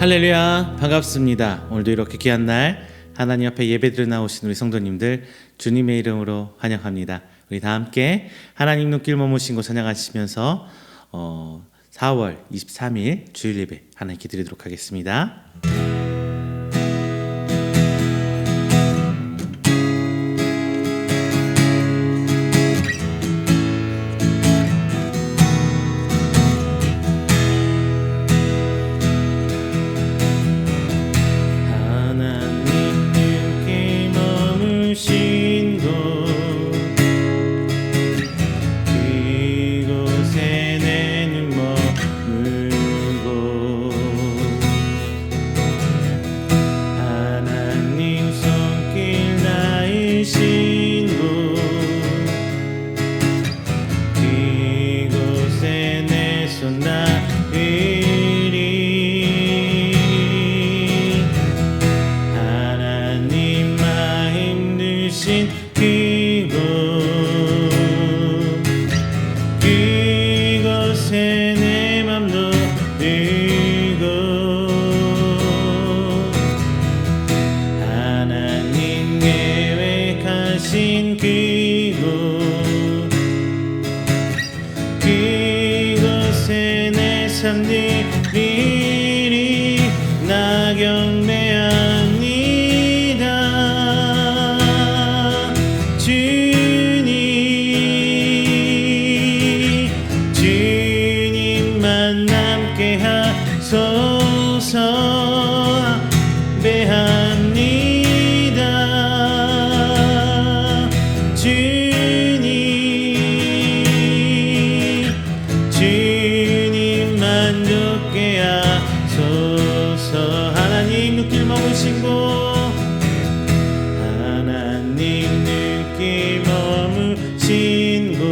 할렐루야, 반갑습니다. 오늘도 이렇게 귀한 날 하나님 앞에 예배드려 나오신 우리 성도님들 주님의 이름으로 환영합니다. 우리 다 함께 하나님 눈길 머무신 곳 찬양하시면서 4월 23일 주일 예배 하나님께 드리도록 하겠습니다. 그곳에 내 맘 놓이고 하나님 계획하신 그곳에 내 삶 드리리 나 경배합니다. 주님만 남게 하소서. 배합니다. 주님 만족게 하소서. 하나님 눈길 머무신 곳, 하나님 눈길 머무신 곳,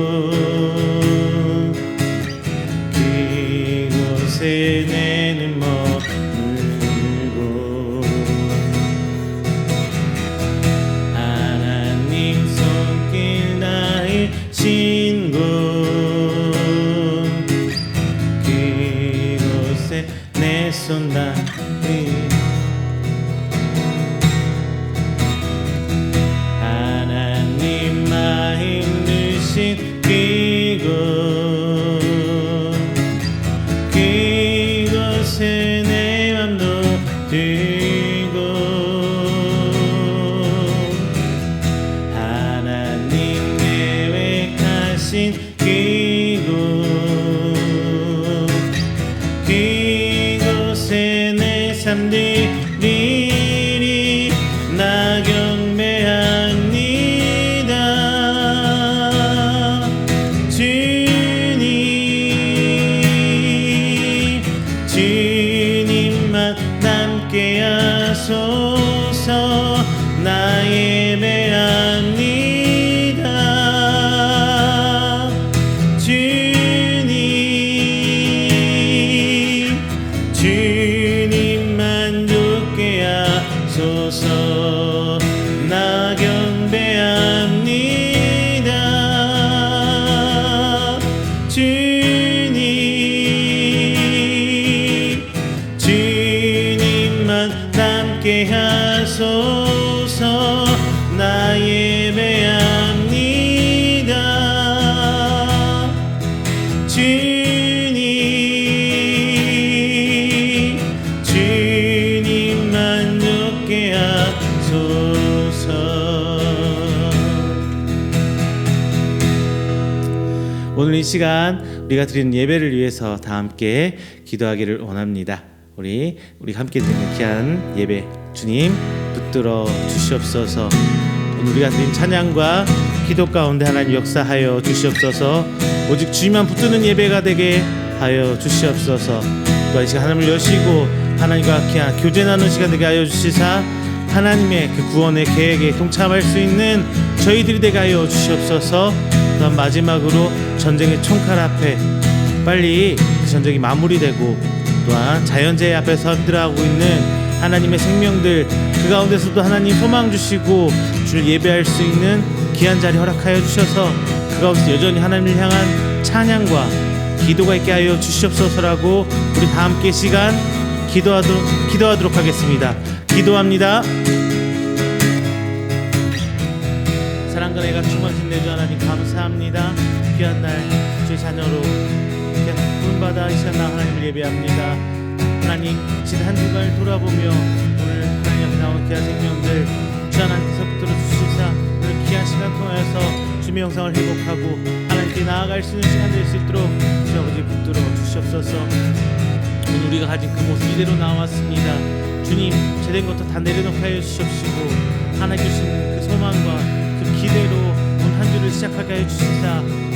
그곳에 내는 머물고 하나님 손길 닿으신 곳, 그곳에 내 손 닿으 하나님 마음 드신 그곳에 내 맘 놓이고 하나님 계획하신 그곳에 내 삶 드리리 나 경배합니다. 주님만 남게 하소서. 나 예배합니다. 주님 만족게 하소서. 나 경배합니다. 주님만 남게 하소서. 나 예배합니다. 주님 만족게 하소서. 오늘 이 시간 우리가 드리는 예배를 위해서 다 함께 기도하기를 원합니다. 우리 함께 드리는 귀한 예배 주님 붙들어 주시옵소서. 오늘 우리가 드린 찬양과 기도 가운데 하나님 역사하여 주시옵소서. 오직 주님만 붙드는 예배가 되게 하여 주시옵소서. 또한 이 시간 하나님을 여시고 하나님과 귀한 교제 나누는 시간 되게 하여 주시사 하나님의 그 구원의 계획에 동참할 수 있는 저희들이 되게 하여 주시옵소서. 또한 마지막으로 전쟁의 총칼 앞에 빨리 그 전쟁이 마무리되고 또한 자연재해 앞에서 힘들어하고 있는 하나님의 생명들 그 가운데서도 하나님 소망 주시고 주를 예배할 수 있는 귀한 자리 허락하여 주셔서 그 가운데서 여전히 하나님을 향한 찬양과 기도가 있게 하여 주시옵소서라고 우리 다 함께 시간 기도하도록 하겠습니다. 기도합니다. 사랑과 내가 충만하신 내 주 하나님 감사합니다. 귀한 날 주의 자녀로 부름받아 이 시간 나 하나님을 예배합니다. 하나님 지난 한 주간을 돌아보며 오늘 하나님 앞에 나온 귀한 생명들 주 하나님께서 붙들어 주시사 오늘 귀한 시간 통하여서 주의 영상을 회복하고 하나님께 나아갈 수 있는 시간 될 수 있도록 주 아버지 붙들어 주시옵소서. 오늘 우리가 가진 그 모습 이대로 나왔습니다. 주님 제된 것도 다 내려놓게 하여 주시옵시고 하나님 주신 그 소망과 그 기대로 오늘 한 주를 시작하게 하여 주시사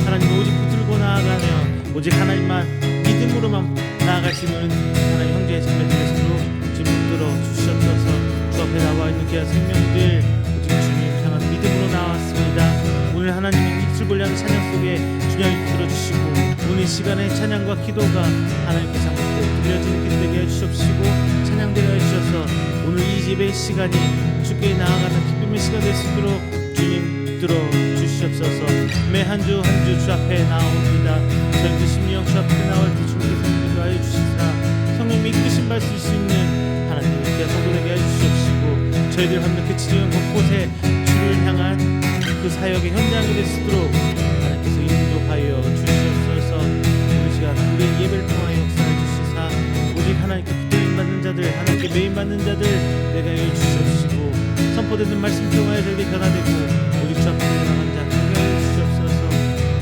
하나님 오직 붙들고 나아가며 오직 하나님만 믿음으로만 나아갈 수 있는 하나님 형제의 자매들 되시도록 주님 붙들어 주시옵소서. 주 앞에 나와 있는 귀한 생명들 오직 주님 향한 믿음으로 나왔습니다. 오늘 하나님의 입술 벌려는 찬양 속에 주님이 붙들어 주시고 오늘 시간의 찬양과 기도가 하나님께서 함께 들려지는 길 되게 해주시옵시고 찬양되게 해주셔서 오늘 이 예배의 시간이 주께 나아가는 기쁨의 시간 될 수 있도록 주님 붙들어 주시옵소서. 매 한 주 한 주 주 앞에 나옵니다. 저희들 심령 주 앞에 나올 때 주님께서 인도하여 주시사 성령님이 이끄신 바 쓸 수 있는 하나님의 귀한 성도되게 해주시옵시고 저희들 함께 그 지정 곳곳에 주를 향한 그 사역의 현장이 될 수 있도록 하나님께서 인도하여 주시옵소서. 우리 시간 우리의 예배를 통하여 역사해 주시사 오직 하나님께 붙들림 받는 자들 하나님께 메인 받는 자들 내가 해 주시옵시고 선포되는 말씀 통하여 저에게 변화되고 오직 주 앞에 나간 자 내가 해 주시옵소서.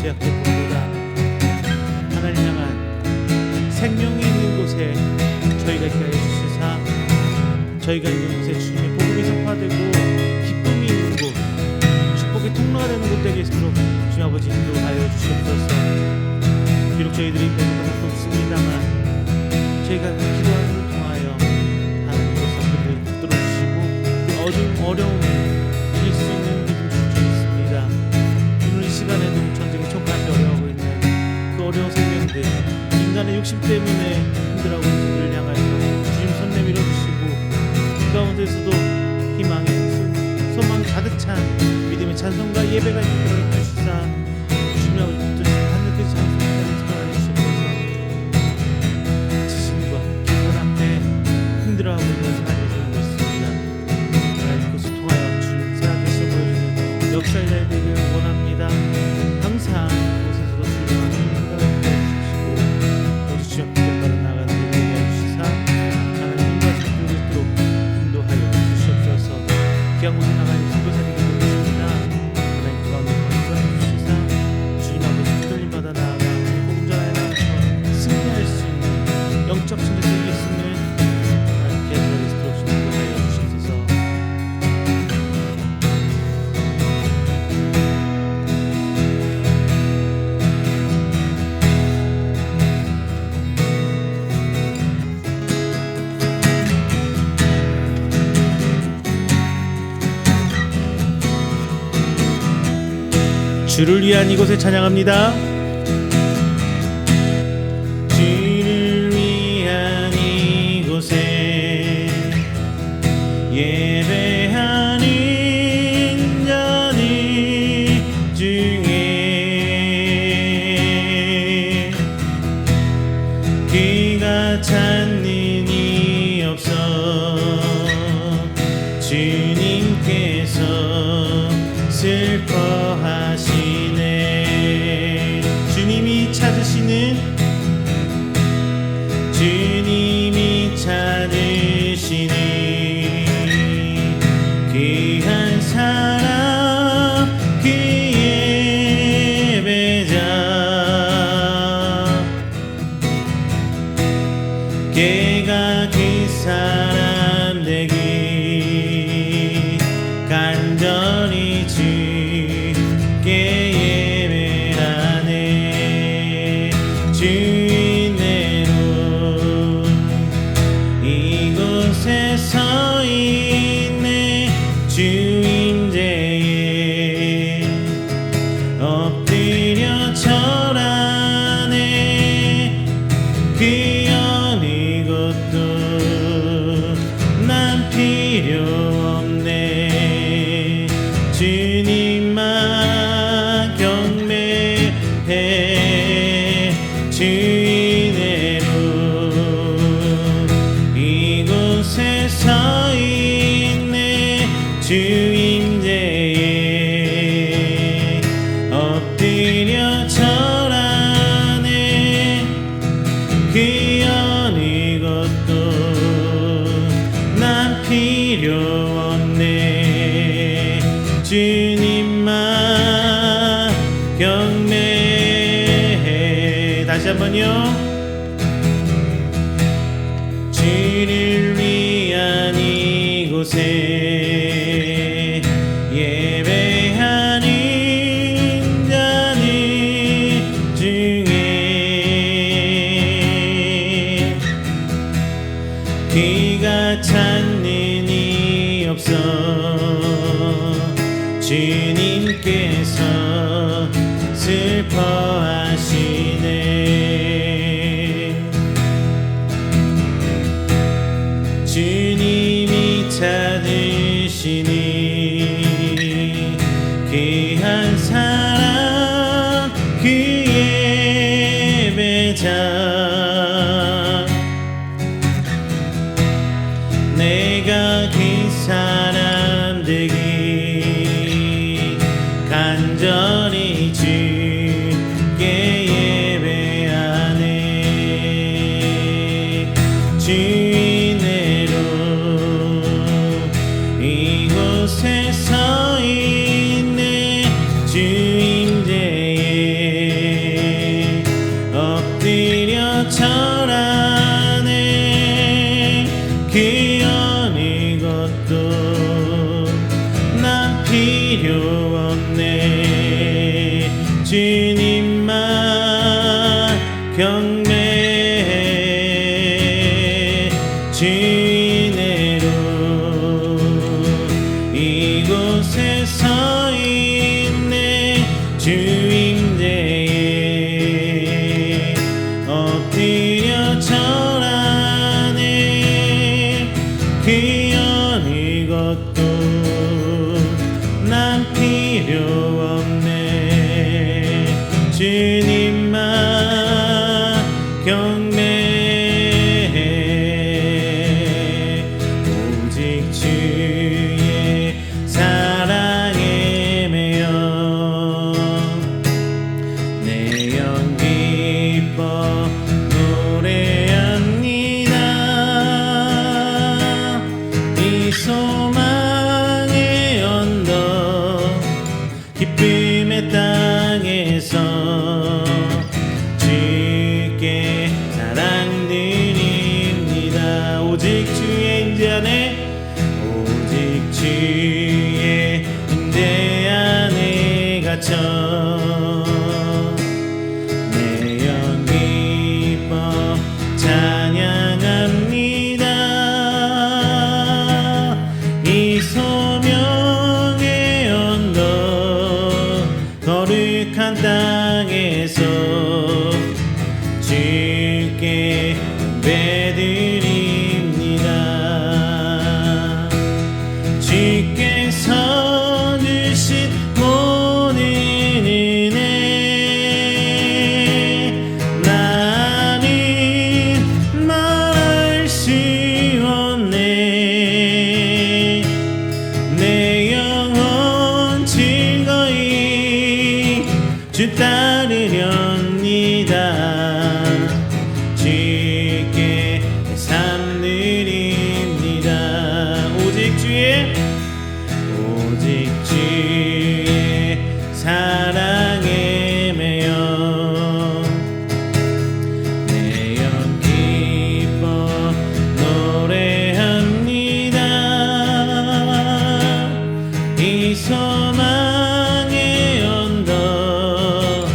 제약되고보다 하나님 향한 생명이 있는 곳에 저희가 있게 하여 주시사 저희가 있는 곳에 주님의 복음이 선포되고 기쁨이 있는 곳 축복의 통로가 되는 곳 되게 있도록 주님 아버지 인도하여 주시옵소서. 비록 저희들이 배우는 것도 없습니다만 저희가 기도하는 것을 통하여 하나님께서 그들을 붙들어 주시고 어려움을 이길 수 있는 믿음 줄 있습니다. 오늘 이 시간에도 전쟁이 촉구하기 어려워하고 있는 그 어려운 생명들 인간의 욕심 때문에 힘들어하고 있는 그들을 향하여 주님 손 내밀어 주시고 그 가운데서도 희망의 소망 가득 찬 믿음의 찬송과 예배가 있도록 해주시사 주님 아버지 붙드시고 하늘께 찬송하는 시간을 주시옵소서. 지신과 기분 앞에 힘들어하고 있는 하나님의 손을 있습니다. 하나님 그것을 통하여 주님 살아계시어 보여주는 역사의 날 되기를 원합니다. 항상 그곳에서도 주님과 힘을 주시고 모두 주님 앞에 따라 나가는 데 되게 해주시사 하나님과 주님을 있도록 인도하여 주시옵소서. 귀한 곳에 나가는 선교사님을 부르십니다. 하나님 가운데 건설해 주시사 주님 아버지 붙들림 받아 나아가 복음 전하여 나가서 승리할 수 있는 영적 승리 되게 수 있는 하나님 귀한 자리에 있도록 인도하여 주시옵소서. 주를 위한 이곳에 찬양합니다. 주를 위한 이곳에 예배하는 자들 중에 그가 찾는 이 없어 주님께서 슬퍼하시네. 주님이 찾으시는 귀한 사람 그 예배자 걔가 그 사람 되기 간절히 주께 예배하네. 주인대로 이곳에 서 있네. 주 임재에 엎드려 절하네. 그 어느 것도 난 필요 없네. 주님만 경배해. 주인대로 주를 위한 이곳에 예배하는 자들 중에 그가 찾는 이 없어 주님께서 슬퍼하시네. 주님이 찾으시니 귀한 사람 그 예배자 내가 그 사람 되기 간절히 주께 예배하네. 주인으로 이곳에 서 있네. 주 임재에 엎드려 절하네. 그 어느 것도 난 필요 없네. 주님만 경배해. 주인으로 이곳에 서 있네. 주 임재에 엎드려 절하네. 그 어느 것도 난 필요 없네. 주님만 경배해. 오직 주의 사랑에 매여 내 영 기뻐 노래합니다. 이 소망의 언덕 기쁨의 땅에서 주께 사랑드립니다. 오직 주의 임재 안에 오직 주의 임재 안에 갇혀 내 영 기뻐 찬양합니다. 이 소명의 언덕 거룩한 땅에서 주께 예배드립니다. 주께서 주신 모든 은혜 나는 말할 수 없네. 내 영혼 즐거이 주 따르렵니다. 주께 삶 드립니다. 오직 주의 사랑에 매여 내 영 기뻐 노래합니다. 이 소망의 언덕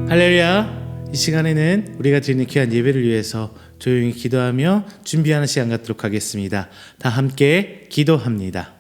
할렐루야. 이 시간에는 우리가 드리는 귀한 예배를 위해서 조용히 기도하며 준비하는 시간 갖도록 하겠습니다. 다 함께 기도합니다.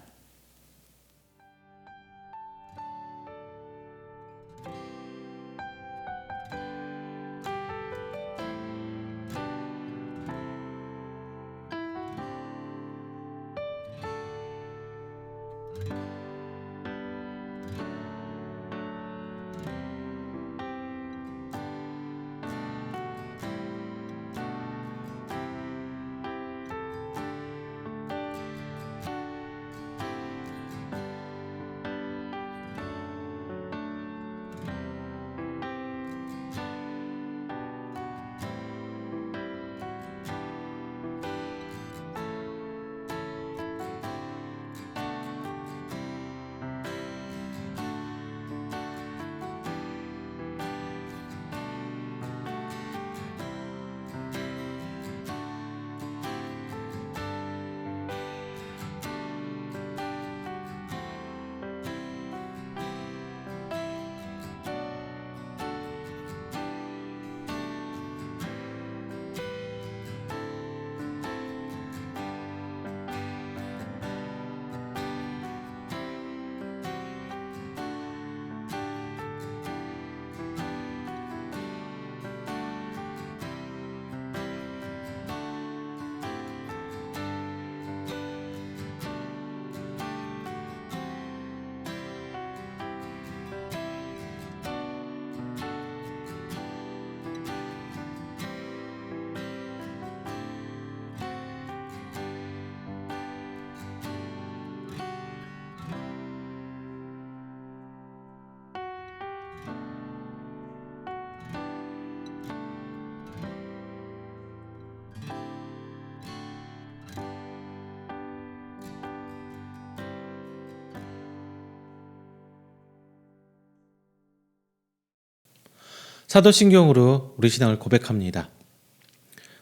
사도신경으로 우리 신앙을 고백합니다.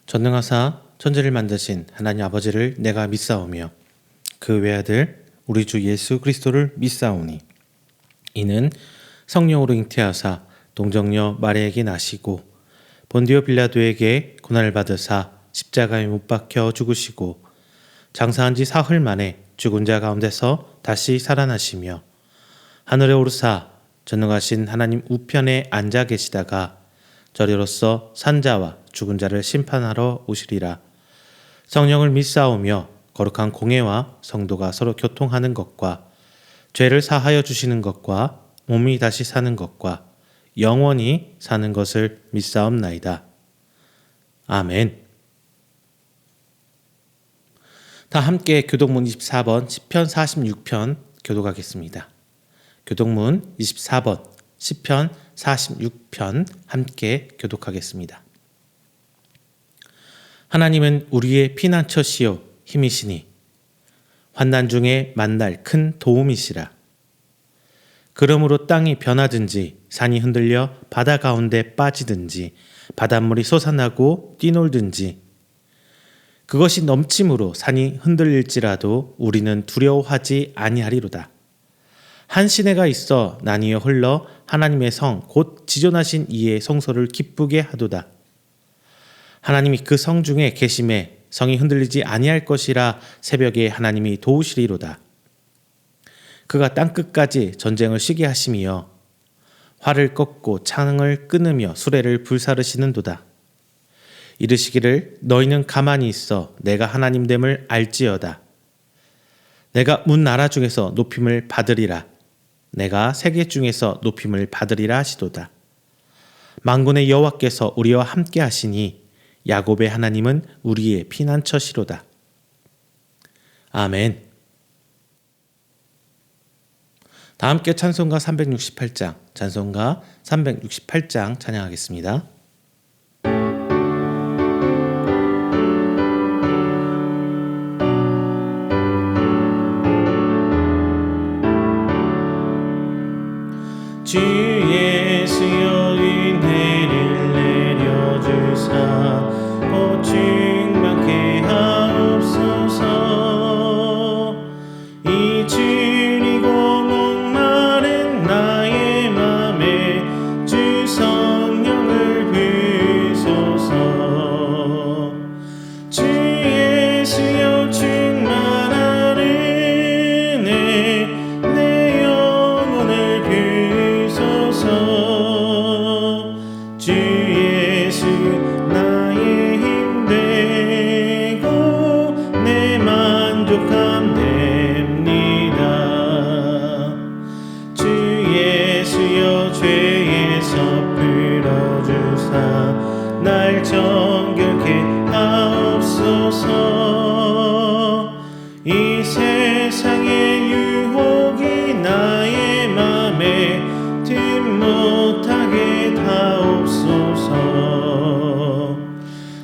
전능하사 천지를 만드신 하나님 아버지를 내가 믿사오며 그 외아들 우리 주 예수 그리스도를 믿사오니 이는 성령으로 잉태하사 동정녀 마리아에게 나시고 본디오 빌라도에게 고난을 받으사 십자가에 못 박혀 죽으시고 장사한 지 사흘 만에 죽은 자 가운데서 다시 살아나시며 하늘에 오르사 전능하신 하나님 우편에 앉아 계시다가 저리로서 산자와 죽은 자를 심판하러 오시리라. 성령을 믿사오며 거룩한 공회와 성도가 서로 교통하는 것과 죄를 사하여 주시는 것과 몸이 다시 사는 것과 영원히 사는 것을 믿사옵나이다. 아멘. 다 함께 교독문 24번 시편 46편 교독하겠습니다. 교독문 24번 시편 46편 함께 교독하겠습니다. 하나님은 우리의 피난처시요 힘이시니 환난 중에 만날 큰 도움이시라. 그러므로 땅이 변하든지 산이 흔들려 바다 가운데 빠지든지 바닷물이 솟아나고 뛰놀든지 그것이 넘침으로 산이 흔들릴지라도 우리는 두려워하지 아니하리로다. 한 시내가 있어 나뉘어 흘러 하나님의 성 곧 지존하신 이의 성소를 기쁘게 하도다. 하나님이 그 성 중에 계심에 성이 흔들리지 아니할 것이라 새벽에 하나님이 도우시리로다. 그가 땅끝까지 전쟁을 쉬게 하심이여 활을 꺾고 창을 끊으며 수레를 불사르시는도다. 이르시기를 너희는 가만히 있어 내가 하나님됨을 알지어다. 내가 문 나라 중에서 높임을 받으리라. 내가 세계 중에서 높임을 받으리라 하시도다. 만군의 여호와께서 우리와 함께 하시니 야곱의 하나님은 우리의 피난처시로다. 아멘. 다 함께 찬송가 368장, 찬송가 368장 찬양하겠습니다. 주 예수여 은혜를 내려주사 곧 충만케 하옵소서. 이 줄이고 목마른 나의 맘에 주 성 주사 날 정결케 하옵소서. 이 세상의 유혹이 나의 맘에 뒷 못하게 하옵소서.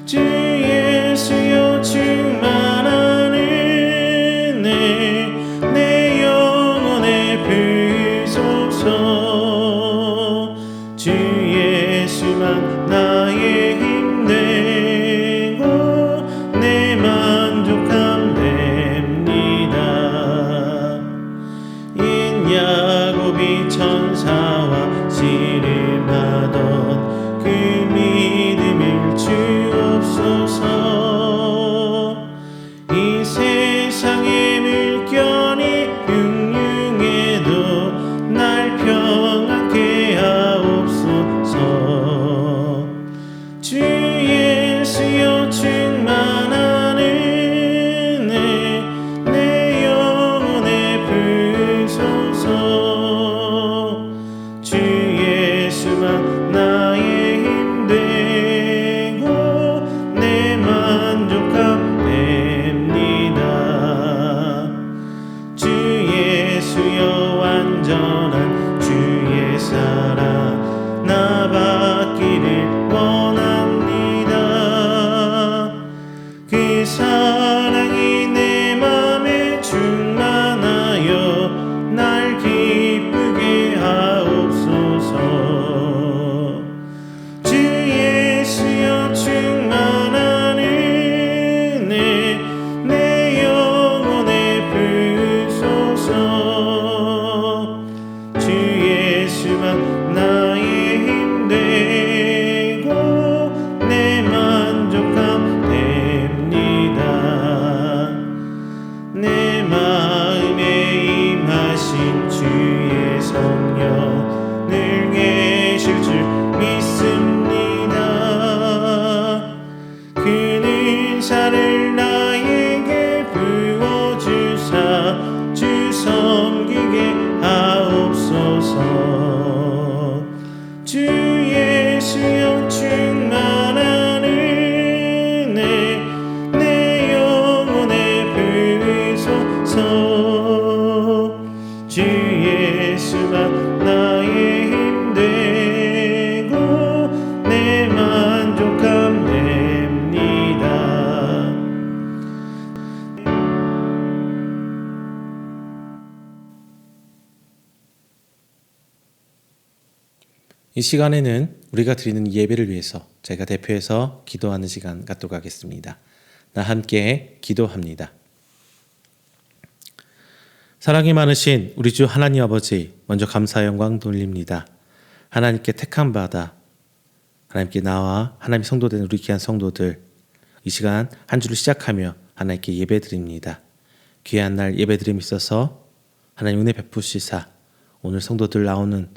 주 예수여 충만한 은혜 내 영혼에 부으소서. 주 예수만 나의 힘 되고 내 만족함 됩니다. 인 야곱이 천사와 씨름하던 그 믿음을 주옵소서. 이 세상의 물결이 흉흉해도 날 평안케 하옵소서. 주 예수여 충만한 은혜 내 영혼에 부으소서. 주 예수만 나의 힘 되고 내 만족함 됩니다. 주 예수여 완전한 주의 사랑 나 받기를 원합니다. 그 사랑이 내 맘에 충만하여 날 기쁘게 하옵소서. 주 예수여 충만한 은혜 내 영혼에 부으소서. 주 예수만 나의 힘 되고 내 만족함 됩니다. 내 마음에 임하신 주의 성령 늘 계실 줄 믿습니다. 그 은사를 나에게 부어주사 주 섬기게 하옵소서. 주 예수여 충만한 은혜 내 영혼에 부으소서. 주 예수만 나의 힘 되고 내 만족함 됩니다. 이 시간에는 우리가 드리는 예배를 위해서 제가 대표해서 기도하는 시간 갖도록 하겠습니다. 나 함께 기도합니다. 사랑이 많으신 우리 주 하나님 아버지, 먼저 감사 영광 돌립니다. 하나님께 택함 받아 하나님께 나와 하나님 성도된 우리 귀한 성도들 이 시간 한 주를 시작하며 하나님께 예배드립니다. 귀한 날 예배드림에 있어서 하나님 은혜 베푸시사 오늘 성도들 나오는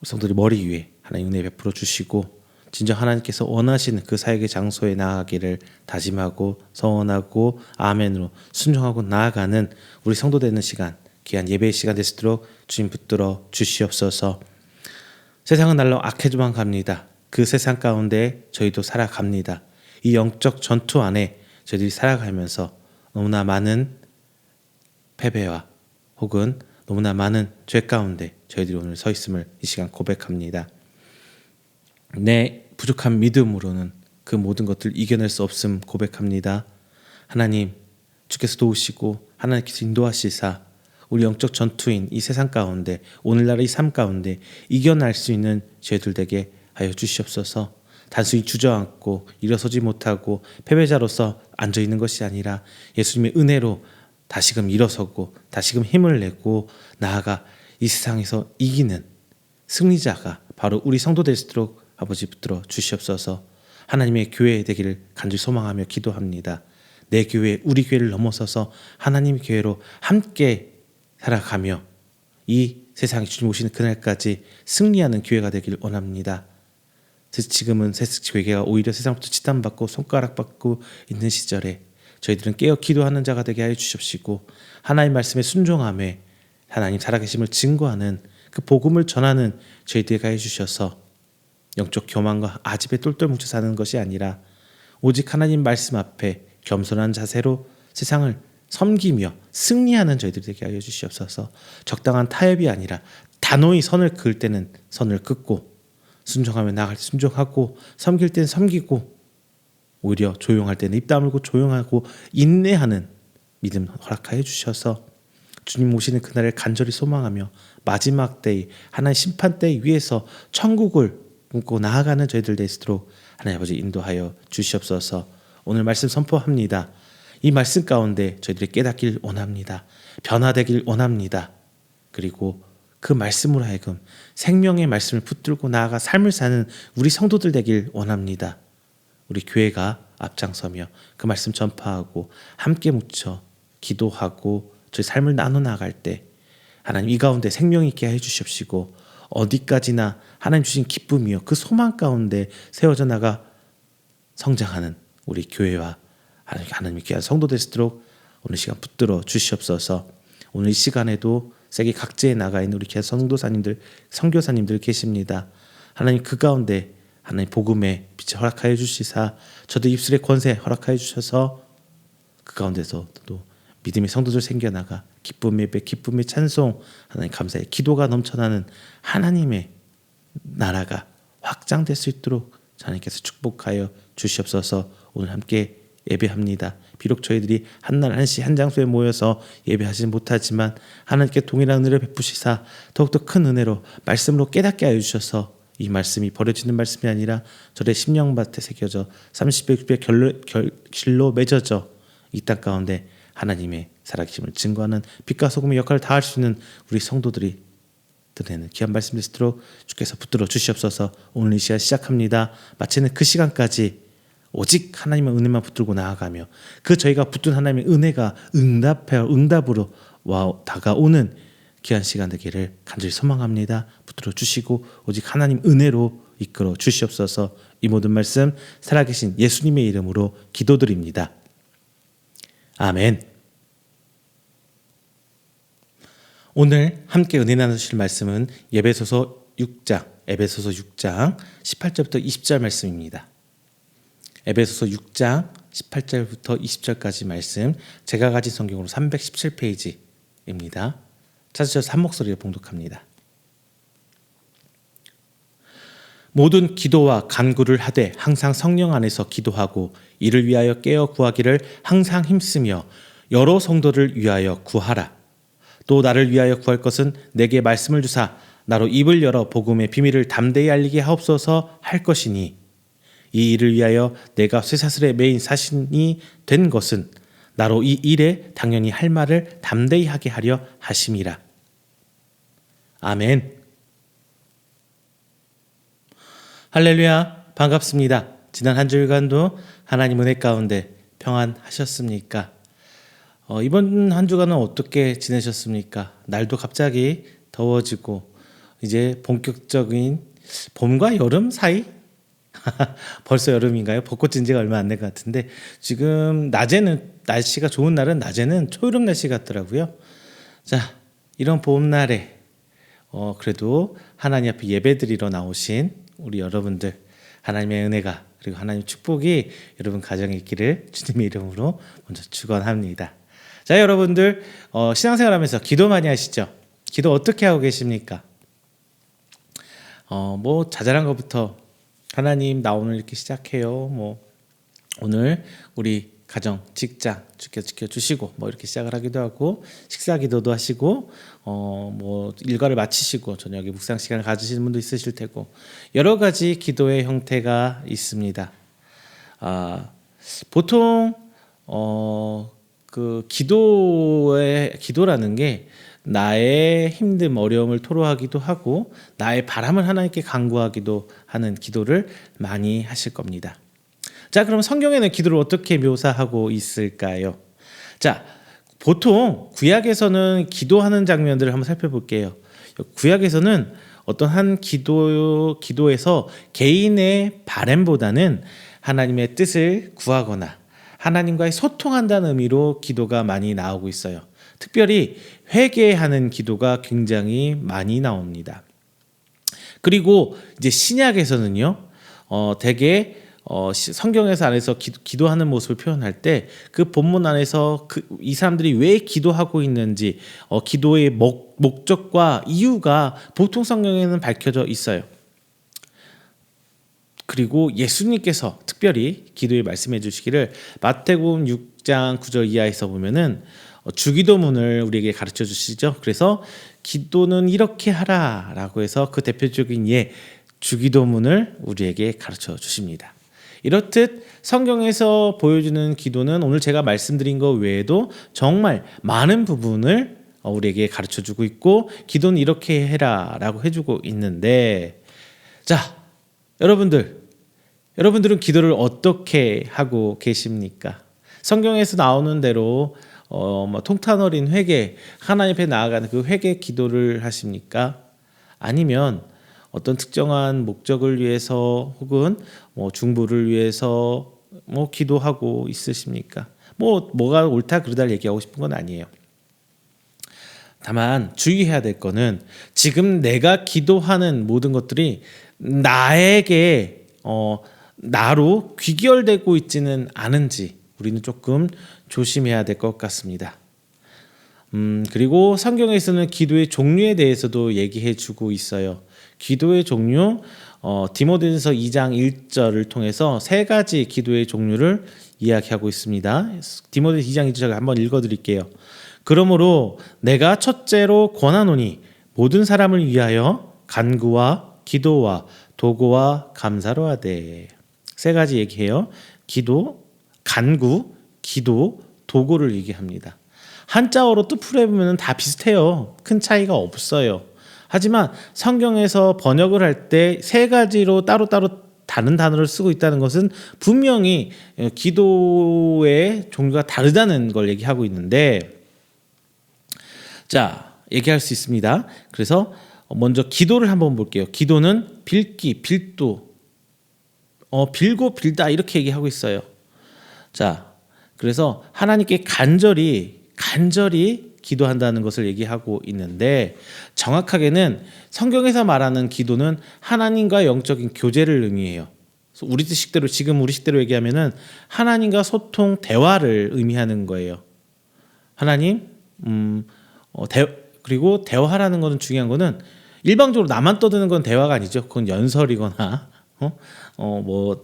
성도들이 머리 위에 하나님 은혜 베풀어 주시고 진정 하나님께서 원하시는 그 사역의 장소에 나아가기를 다짐하고 서원하고 아멘으로 순종하고 나아가는 우리 성도 되는 시간, 귀한 예배의 시간 되시도록 주님 붙들어 주시옵소서. 세상은 날로 악해져만 갑니다. 그 세상 가운데 저희도 살아갑니다. 이 영적 전투 안에 저희들이 살아가면서 너무나 많은 패배와 혹은 너무나 많은 죄 가운데 저희들이 오늘 서 있음을 이 시간 고백합니다. 내 부족한 믿음으로는 그 모든 것들을 이겨낼 수 없음 고백합니다. 하나님 주께서 도우시고 하나님께서 인도하시사 우리 영적 전투인 이 세상 가운데 오늘날의 이 삶 가운데 이겨낼 수 있는 저희들 되게 하여 주시옵소서. 단순히 주저앉고 일어서지 못하고 패배자로서 앉아있는 것이 아니라 예수님의 은혜로 다시금 일어서고 다시금 힘을 내고 나아가 이 세상에서 이기는 승리자가 바로 우리 성도 되시도록 아버지 붙들어 주시옵소서. 하나님의 교회 되기를 간절히 소망하며 기도합니다. 내 교회, 우리 교회를 넘어서서 하나님의 교회로 함께 살아가며 이 세상에 주님 오시는 그날까지 승리하는 교회가 되길 원합니다. 지금은 교회가 오히려 세상부터 지탄받고 손가락받고 있는 시절에 저희들은 깨어 기도하는 자가 되게 하여 주십시고 하나님 말씀에 순종함에 하나님 살아계심을 증거하는 그 복음을 전하는 저희들에게 해 주셔서 영적 교만과 아집에 똘똘 뭉쳐 사는 것이 아니라 오직 하나님 말씀 앞에 겸손한 자세로 세상을 섬기며 승리하는 저희들이 되게 하여 주시옵소서. 적당한 타협이 아니라 단호히 선을 그을 때는 선을 긋고 순종하며 나아갈 때 순종하고 섬길 때는 섬기고 오히려 조용할 때는 입 다물고 조용하고 인내하는 믿음 허락하여 주셔서 주님 오시는 그날을 간절히 소망하며 마지막 때의 하나님 심판 때 위에서 천국을 꿈꾸고 나아가는 저희들 되시도록 하나님 아버지 인도하여 주시옵소서. 오늘 말씀 선포합니다. 이 말씀 가운데 저희들이 깨닫길 원합니다. 변화되길 원합니다. 그리고 그 말씀으로 하여금 생명의 말씀을 붙들고 나아가 삶을 사는 우리 성도들 되길 원합니다. 우리 교회가 앞장서며 그 말씀 전파하고 함께 뭉쳐 기도하고 저희 삶을 나눠 나갈 때 하나님 이 가운데 생명 있게 해 주십시고 어디까지나 하나님 주신 기쁨이요 그 소망 가운데 세워져 나가 성장하는 우리 교회와 하나님의 귀한 성도 되시도록 오늘 시간 붙들어 주시옵소서. 오늘 이 시간에도 세계 각지에 나가 있는 우리 귀한 성도사님들, 선교사님들 계십니다. 하나님 그 가운데 하나님 복음의 빛을 허락하여 주시사 저도 입술의 권세 허락하여 주셔서 그 가운데서 또 믿음의 성도들 생겨나가 기쁨의 예배, 기쁨의 찬송, 하나님 감사의 기도가 넘쳐나는 하나님의 나라가 확장될 수 있도록 하나님께서 축복하여 주시옵소서. 오늘 함께 예배합니다. 비록 저희들이 한날 한시 한 장소에 모여서 예배하지 못하지만 하나님께 동일한 은혜를 베푸시사 더욱더 큰 은혜로 말씀으로 깨닫게 하여 주셔서 이 말씀이 버려지는 말씀이 아니라 저의 심령밭에 새겨져 30배 60배 길로 맺어져 이 땅 가운데 하나님의 살아계심을 증거하는 빛과 소금의 역할을 다할 수 있는 우리 성도들이 드리는 귀한 말씀 되시도록 주께서 붙들어 주시옵소서. 오늘 이 시간 시작합니다. 마치는 그 시간까지 오직 하나님의 은혜만 붙들고 나아가며 그 저희가 붙든 하나님의 은혜가 응답으로 다가오는 귀한 시간 되기를 간절히 소망합니다. 붙들어 주시고 오직 하나님 은혜로 이끌어 주시옵소서. 이 모든 말씀 살아계신 예수님의 이름으로 기도드립니다. 아멘. 오늘 함께 은혜 나누실 말씀은 에베소서 6장 18절부터 20절 말씀입니다. 에베소서 6장 18절부터 20절까지 말씀 제가 가진 성경으로 317페이지입니다. 찾으셔서 한 목소리로 봉독합니다. 모든 기도와 간구를 하되 항상 성령 안에서 기도하고 이를 위하여 깨어 구하기를 항상 힘쓰며 여러 성도를 위하여 구하라. 또 나를 위하여 구할 것은 내게 말씀을 주사 나로 입을 열어 복음의 비밀을 담대히 알리게 하옵소서 할 것이니 이 일을 위하여 내가 쇠사슬의 메인 사신이 된 것은 나로 이 일에 당연히 할 말을 담대히 하게 하려 하심이라. 아멘. 할렐루야, 반갑습니다. 지난 한 주간도 하나님 은혜 가운데 평안하셨습니까? 이번 한 주간은 어떻게 지내셨습니까? 날도 갑자기 더워지고 이제 본격적인 봄과 여름 사이? 벌써 여름인가요? 벚꽃 진 지가 얼마 안 된 것 같은데 지금 낮에는 날씨가 좋은 날은 낮에는 초여름 날씨 같더라고요. 자, 이런 봄날에 그래도 하나님 앞에 예배드리러 나오신 우리 여러분들 하나님의 은혜가 그리고 하나님의 축복이 여러분 가정에 있기를 주님의 이름으로 먼저 축원합니다. 자, 여러분들 신앙생활하면서 기도 많이 하시죠? 기도 어떻게 하고 계십니까? 뭐 자잘한 것부터 하나님 나 오늘 이렇게 시작해요. 뭐 오늘 우리 가정, 직장 주께서 지켜주시고 뭐 이렇게 시작을 하기도 하고 식사 기도도 하시고 뭐 일과를 마치시고 저녁에 묵상 시간을 가지시는 분도 있으실 테고 여러 가지 기도의 형태가 있습니다. 보통 그 기도라는 게 나의 힘듦, 어려움을 토로하기도 하고 나의 바람을 하나님께 간구하기도 하는 기도를 많이 하실 겁니다. 자, 그럼 성경에는 기도를 어떻게 묘사하고 있을까요? 자, 보통 구약에서는 기도하는 장면들을 한번 살펴볼게요. 구약에서는 어떤 한 기도에서 개인의 바람보다는 하나님의 뜻을 구하거나 하나님과의 소통한다는 의미로 기도가 많이 나오고 있어요. 특별히 회개하는 기도가 굉장히 많이 나옵니다. 그리고 이제 신약에서는요, 되게 성경에서 안에서 기도하는 모습을 표현할 때 그 본문 안에서 이 사람들이 왜 기도하고 있는지 기도의 목적과 이유가 보통 성경에는 밝혀져 있어요. 그리고 예수님께서 특별히 기도에 말씀해 주시기를 마태복음 6장 9절 이하에서 보면은 주기도문을 우리에게 가르쳐 주시죠. 그래서 기도는 이렇게 하라라고 해서 그 대표적인 주기도문을 우리에게 가르쳐 주십니다. 이렇듯 성경에서 보여주는 기도는 오늘 제가 말씀드린 것 외에도 정말 많은 부분을 우리에게 가르쳐 주고 있고, 기도는 이렇게 해라라고 해주고 있는데, 자, 여러분들은 기도를 어떻게 하고 계십니까? 성경에서 나오는 대로 통탄 어린 회개, 하나님 앞에 나아가는 그 회개 기도를 하십니까? 아니면 어떤 특정한 목적을 위해서 혹은 중보를 위해서 기도하고 있으십니까? 뭐가 옳다 그르다 얘기하고 싶은 건 아니에요. 다만 주의해야 될 거는 지금 내가 기도하는 모든 것들이 나에게 나로 귀결되고 있지는 않은지 우리는 조금 조심해야 될 것 같습니다. 그리고 성경에서는 기도의 종류에 대해서도 얘기해 주고 있어요. 기도의 종류, 디모데전서 2장 1절을 통해서 세 가지 기도의 종류를 이야기하고 있습니다. 디모데전서 2장 1절 한번 읽어드릴게요. 그러므로 내가 첫째로 권하노니 모든 사람을 위하여 간구와 기도와 도고와 감사로 하되. 세 가지 얘기해요. 기도, 간구, 기도, 도고를 얘기합니다. 한자어로 뜻풀어 보면 다 비슷해요. 큰 차이가 없어요. 하지만 성경에서 번역을 할 때 세 가지로 따로따로 다른 단어를 쓰고 있다는 것은 분명히 기도의 종류가 다르다는 걸 얘기하고 있는데, 자, 얘기할 수 있습니다. 그래서 먼저 기도를 한번 볼게요. 기도는 빌기, 빌도, 빌고 빌다 이렇게 얘기하고 있어요. 자, 그래서 하나님께 간절히 기도한다는 것을 얘기하고 있는데, 정확하게는 성경에서 말하는 기도는 하나님과 영적인 교제를 의미해요. 지금 우리 식대로 얘기하면은 하나님과 소통, 대화를 의미하는 거예요. 하나님, 그리고 대화라는 거는 중요한 거는 일방적으로 나만 떠드는 건 대화가 아니죠. 그건 연설이거나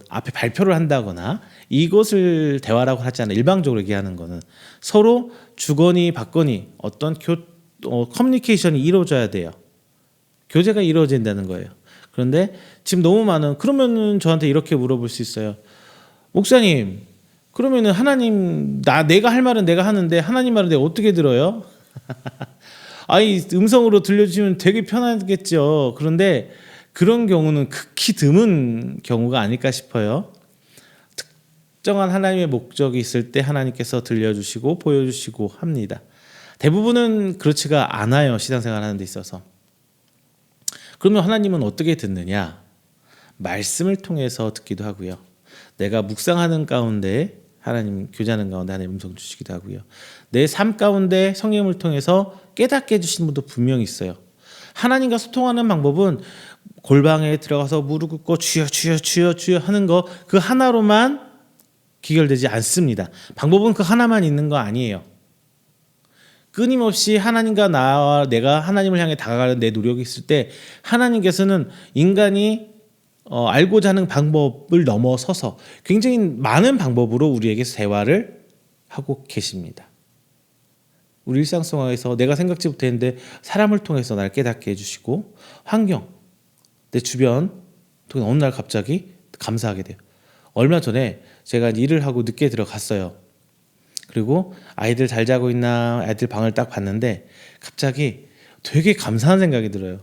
앞에 발표를 한다거나 이것을 대화라고 하지 않아요. 일방적으로 얘기하는 거는 서로 주거니 받거니 어떤 커뮤니케이션이 이루어져야 돼요. 교제가 이루어진다는 거예요. 그런데 지금 너무 그러면은 저한테 이렇게 물어볼 수 있어요. 목사님, 그러면은 하나님, 내가 할 말은 내가 하는데 하나님 말은 내가 어떻게 들어요? 아니, 음성으로 들려주시면 되게 편하겠죠. 그런데 그런 경우는 극히 드문 경우가 아닐까 싶어요. 특정한 하나님의 목적이 있을 때 하나님께서 들려주시고 보여주시고 합니다. 대부분은 그렇지가 않아요. 신앙생활 하는 데 있어서. 그러면 하나님은 어떻게 듣느냐? 말씀을 통해서 듣기도 하고요. 내가 묵상하는 가운데 하나님, 교제하는 가운데 하나님 음성 주시기도 하고요. 내 삶 가운데 성령을 통해서 깨닫게 해주시는 분도 분명히 있어요. 하나님과 소통하는 방법은 골방에 들어가서 무릎 꿇고 주여 주여 주여 주여 하는 거, 그 하나로만 귀결되지 않습니다. 방법은 그 하나만 있는 거 아니에요. 끊임없이 하나님과 내가 하나님을 향해 다가가는 내 노력이 있을 때 하나님께서는 인간이 알고자 하는 방법을 넘어서서 굉장히 많은 방법으로 우리에게서 대화를 하고 계십니다. 우리 일상 속에서 내가 생각지 못했는데 사람을 통해서 나를 깨닫게 해주시고, 환경, 내 주변 통해 어느 날 갑자기 감사하게 돼요. 얼마 전에 제가 일을 하고 늦게 들어갔어요. 그리고 아이들 잘 자고 있나 아이들 방을 딱 봤는데 갑자기 되게 감사한 생각이 들어요.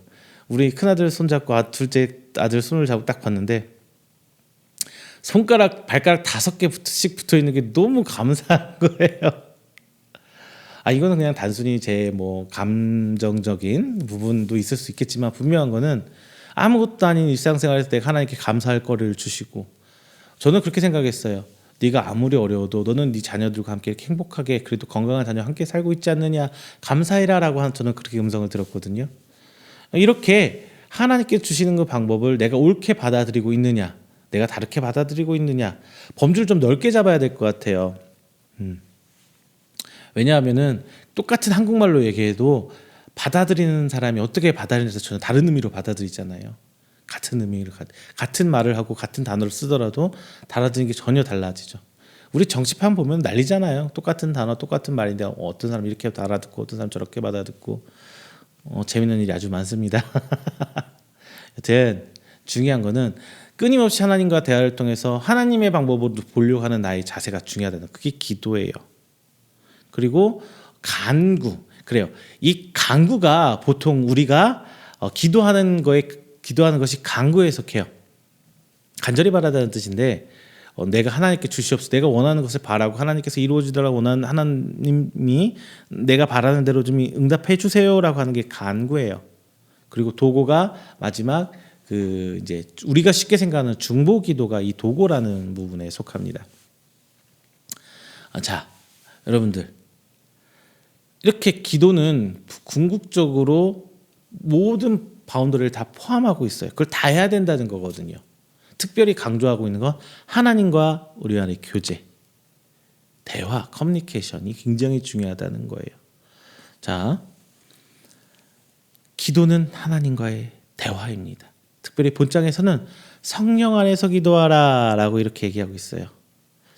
우리 큰아들 손잡고 둘째 아들 손을 잡고 딱 봤는데 발가락 5개씩 붙어 있는 게 너무 감사한 거예요. 이거는 그냥 단순히 제 감정적인 부분도 있을 수 있겠지만, 분명한 거는 아무것도 아닌 일상생활에서 내가 하나님께 감사할 거를 주시고, 저는 그렇게 생각했어요. 네가 아무리 어려워도 너는 네 자녀들과 함께 이렇게 행복하게, 그래도 건강한 자녀와 함께 살고 있지 않느냐, 감사해라라고 저는 그렇게 음성을 들었거든요. 이렇게 하나님께 주시는 그 방법을 내가 옳게 받아들이고 있느냐, 내가 다르게 받아들이고 있느냐, 범주를 좀 넓게 잡아야 될 것 같아요. 왜냐하면은 똑같은 한국말로 얘기해도 받아들이는 사람이 어떻게 받아들이는지 전혀 다른 의미로 받아들이잖아요. 같은 말을 하고 같은 단어를 쓰더라도 받아들이는 게 전혀 달라지죠. 우리 정치판 보면 난리잖아요. 똑같은 단어, 똑같은 말인데 어떤 사람 이렇게 알아듣고 어떤 사람 저렇게 받아듣고 재밌는 일이 아주 많습니다. 여튼 중요한 거는 끊임없이 하나님과 대화를 통해서 하나님의 방법으로 보려고 하는 나의 자세가 중요하다는 그게 기도예요. 그리고 간구. 그래요. 이 간구가 보통 우리가 기도하는 것이 간구에 속해요. 간절히 바라다는 뜻인데 내가 하나님께 주시옵소서, 내가 원하는 것을 바라고 하나님께서 이루어지도록 원하는 하나님이 내가 바라는 대로 좀 응답해 주세요라고 하는 게 간구예요. 그리고 도고가 마지막 이제 우리가 쉽게 생각하는 중보 기도가 이 도고라는 부분에 속합니다. 자, 여러분들 이렇게 기도는 궁극적으로 모든 바운더리를 다 포함하고 있어요. 그걸 다 해야 된다는 거거든요. 특별히 강조하고 있는 건 하나님과 우리 간의 교제, 대화, 커뮤니케이션이 굉장히 중요하다는 거예요. 자, 기도는 하나님과의 대화입니다. 특별히 본장에서는 성령 안에서 기도하라라고 이렇게 얘기하고 있어요.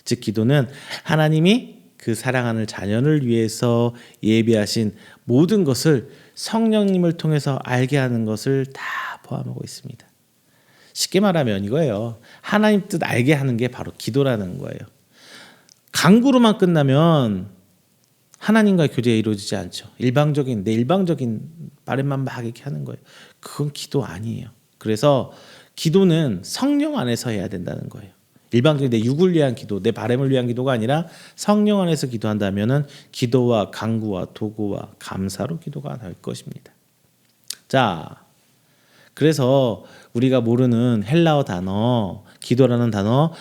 즉 기도는 하나님이 그 사랑하는 자녀를 위해서 예비하신 모든 것을 성령님을 통해서 알게 하는 것을 다 포함하고 있습니다. 쉽게 말하면 이거예요. 하나님 뜻 알게 하는 게 바로 기도라는 거예요. 간구로만 끝나면 하나님과의 교제가 이루어지지 않죠. 일방적인 바램만 막 이렇게 하는 거예요. 그건 기도 아니에요. 그래서 기도는 성령 안에서 해야 된다는 거예요. 일방적인 내 육을 위한 기도, 내 바램을 위한 기도가 아니라 성령 안에서 기도한다면은 기도와 간구와 도구와 감사로 기도가 될 것입니다. 자, 그래서 우리가 모르는 헬라어 단어, 기도라는 단어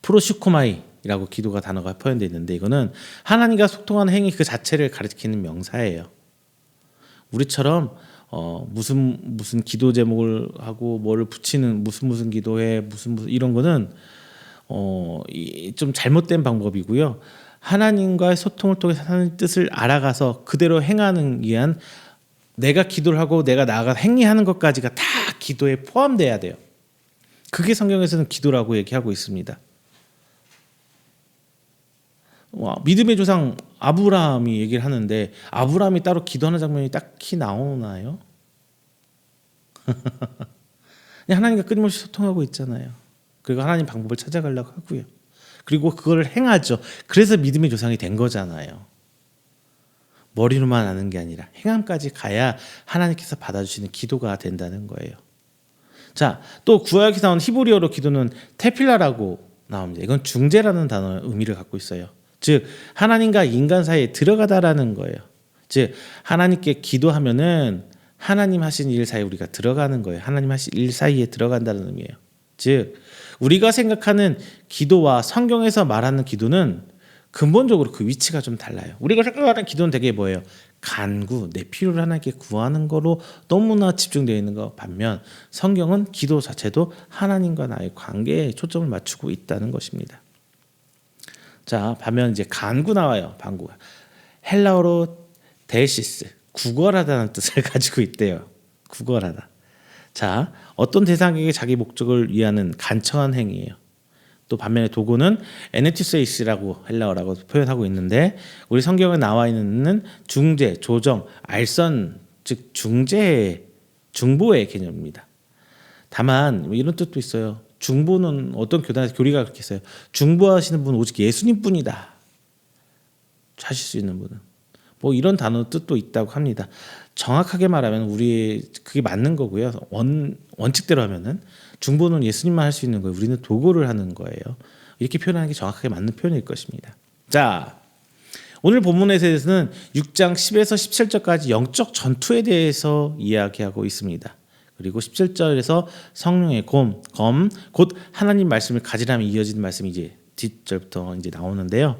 프로슈코마이라고 기도가 단어가 표현되어 있는데 이거는 하나님과 소통하는 행위 그 자체를 가리키는 명사예요. 우리처럼 무슨 기도 제목을 하고 뭐를 붙이는 무슨 기도해 무슨 이런 거는 좀 잘못된 방법이고요. 하나님과의 소통을 통해서 하나님의 뜻을 알아가서 그대로 행하는 위한 내가 기도를 하고 내가 나아가 행위하는 것까지가 다 기도에 포함돼야 돼요. 그게 성경에서는 기도라고 얘기하고 있습니다. 믿음의 조상 아브라함이 얘기를 하는데 아브라함이 따로 기도하는 장면이 딱히 나오나요? 그냥 하나님과 끊임없이 소통하고 있잖아요. 그리고 하나님 방법을 찾아가려고 하고요. 그리고 그걸 행하죠. 그래서 믿음의 조상이 된 거잖아요. 머리로만 아는 게 아니라 행함까지 가야 하나님께서 받아주시는 기도가 된다는 거예요. 자, 또 구약에 나온 히브리어로 기도는 테필라라고 나옵니다. 이건 중재라는 단어의 의미를 갖고 있어요. 즉 하나님과 인간 사이에 들어가다라는 거예요. 즉 하나님께 기도하면은 하나님 하신 일 사이에 우리가 들어가는 거예요. 하나님 하신 일 사이에 들어간다는 의미예요. 즉 우리가 생각하는 기도와 성경에서 말하는 기도는 근본적으로 그 위치가 좀 달라요. 우리가 생각하는 기도는 되게 뭐예요? 간구, 내 필요를 하나님께 구하는 거로 너무나 집중되어 있는 것 반면 성경은 기도 자체도 하나님과 나의 관계에 초점을 맞추고 있다는 것입니다. 자, 반면 이제 간구 나와요. 방구. 헬라어로 데시스, 구걸하다는 뜻을 가지고 있대요. 구걸하다. 자, 어떤 대상에게 자기 목적을 위하는 간청한 행위예요. 또 반면에 도구는 에네티세이스라고 헬라어라고 표현하고 있는데 우리 성경에 나와 있는 중재, 조정, 알선, 즉 중보의 개념입니다. 다만 이런 뜻도 있어요. 중보는 어떤 교단에서 교리가 그렇게 있어요. 중보하시는 분은 오직 예수님뿐이다. 하실 수 있는 분은. 뭐 이런 단어 뜻도 있다고 합니다. 정확하게 말하면 그게 맞는 거고요. 원칙대로 하면은 중보는 예수님만 할 수 있는 거예요. 우리는 도구를 하는 거예요. 이렇게 표현하는 게 정확하게 맞는 표현일 것입니다. 자, 오늘 본문에서는 6장 10에서 17절까지 영적 전투에 대해서 이야기하고 있습니다. 그리고 17절에서 성령의 검, 곧 하나님 말씀을 가지라며 이어지는 말씀이 이제 뒷절부터 이제 나오는데요.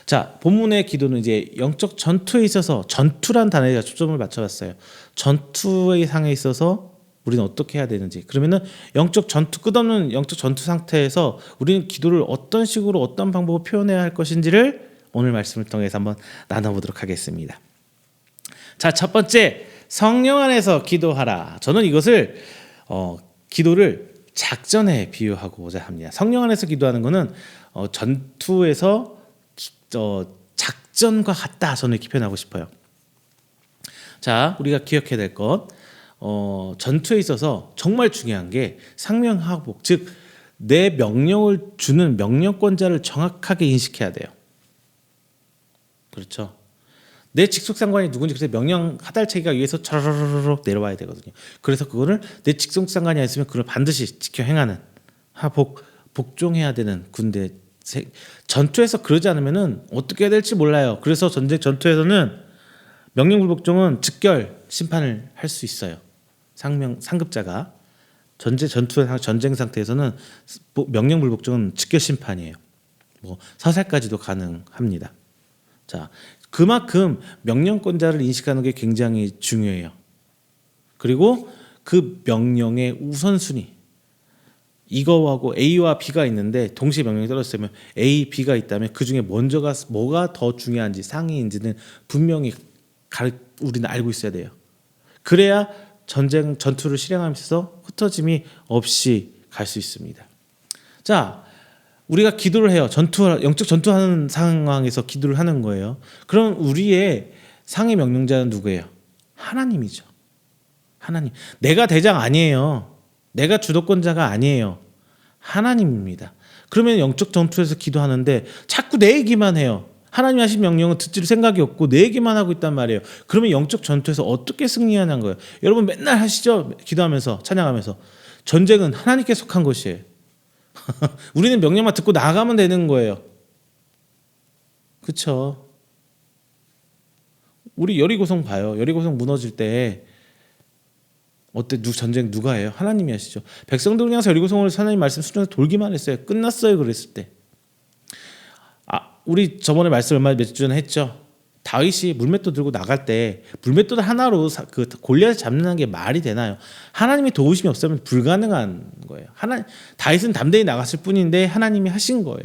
자, 본문의 기도는 이제 영적 전투에 있어서 전투란 단어에 초점을 맞춰봤어요. 전투의 상에 있어서 우리는 어떻게 해야 되는지. 그러면은 영적 전투 끝없는 영적 전투 상태에서 우리는 기도를 어떤 식으로 어떤 방법으로 표현해야 할 것인지를 오늘 말씀을 통해서 한번 나눠보도록 하겠습니다. 자, 첫 번째 성령 안에서 기도하라. 저는 이것을 기도를 작전에 비유하고자 합니다. 성령 안에서 기도하는 것은 전투에서 작전과 같다. 저는 이렇게 표현하고 싶어요. 자, 우리가 기억해야 될 것, 전투에 있어서 정말 중요한 게 상명하복, 즉 내 명령을 주는 명령권자를 정확하게 인식해야 돼요. 그렇죠? 내 직속상관이 누군지 그래서 명령 하달체계가 위에서 차르르륵 내려와야 되거든요. 그래서 그거를 내 직속상관이 있으면 그걸 반드시 지켜 행하는 복종해야 되는 군대. 전투에서 그러지 않으면은 어떻게 해야 될지 몰라요. 그래서 전투에서는 명령 불복종은 즉결 심판을 할 수 있어요. 상급자가 전쟁 상태에서는 명령 불복종은 즉결 심판이에요. 뭐 사살까지도 가능합니다. 자, 그만큼 명령권자를 인식하는 게 굉장히 중요해요. 그리고 그 명령의 우선순위, 이거하고 A와 B가 있는데 동시에 명령이 떨어졌으면 A, B가 있다면 그 중에 뭐가 더 중요한지 상위인지는 분명히 우리는 알고 있어야 돼요. 그래야 전투를 실행하면서 흩어짐이 없이 갈 수 있습니다. 자, 우리가 기도를 해요. 영적 전투하는 상황에서 기도를 하는 거예요. 그럼 우리의 상위 명령자는 누구예요? 하나님이죠. 하나님. 내가 대장 아니에요. 내가 주도권자가 아니에요. 하나님입니다. 그러면 영적 전투에서 기도하는데 자꾸 내 얘기만 해요. 하나님 하신 명령은 듣질 생각이 없고 내 얘기만 하고 있단 말이에요. 그러면 영적 전투에서 어떻게 승리하는 거예요? 여러분 맨날 하시죠? 기도하면서 찬양하면서. 전쟁은 하나님께 속한 것이에요. 우리는 명령만 듣고 나가면 되는 거예요. 그렇죠? 우리 여리고성 봐요. 여리고성 무너질 때 어때? 전쟁 누가 해요? 하나님이 하시죠. 백성들을 향해서 여리고성을 하나님 말씀 수준에서 돌기만 했어요. 끝났어요. 그랬을 때. 우리 저번에 말씀 며칠 전에 했죠. 다윗이 물맷돌 들고 나갈 때 물맷돌 하나로 그 골리앗을 잡는 게 말이 되나요? 하나님의 도우심이 없으면 불가능한 거예요. 다윗은 담대히 나갔을 뿐인데 하나님이 하신 거예요.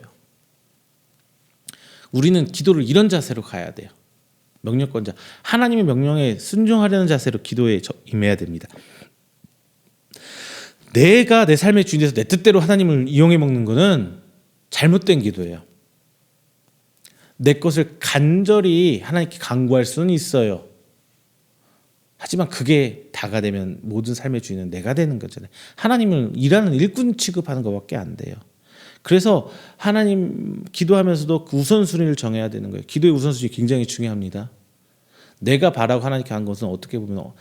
우리는 기도를 이런 자세로 가야 돼요. 명령권자. 하나님의 명령에 순종하려는 자세로 기도에 임해야 됩니다. 내가 내 삶의 주인에서 내 뜻대로 하나님을 이용해 먹는 것은 잘못된 기도예요. 내 것을 간절히 하나님께 간구할 수는 있어요. 하지만 그게 다가 되면 모든 삶의 주인은 내가 되는 거잖아요. 하나님을 일하는 일꾼 취급하는 것밖에 안 돼요. 그래서 하나님 기도하면서도 그 우선순위를 정해야 되는 거예요. 기도의 우선순위 굉장히 중요합니다. 내가 바라고 하나님께 한 것은 어떻게 보면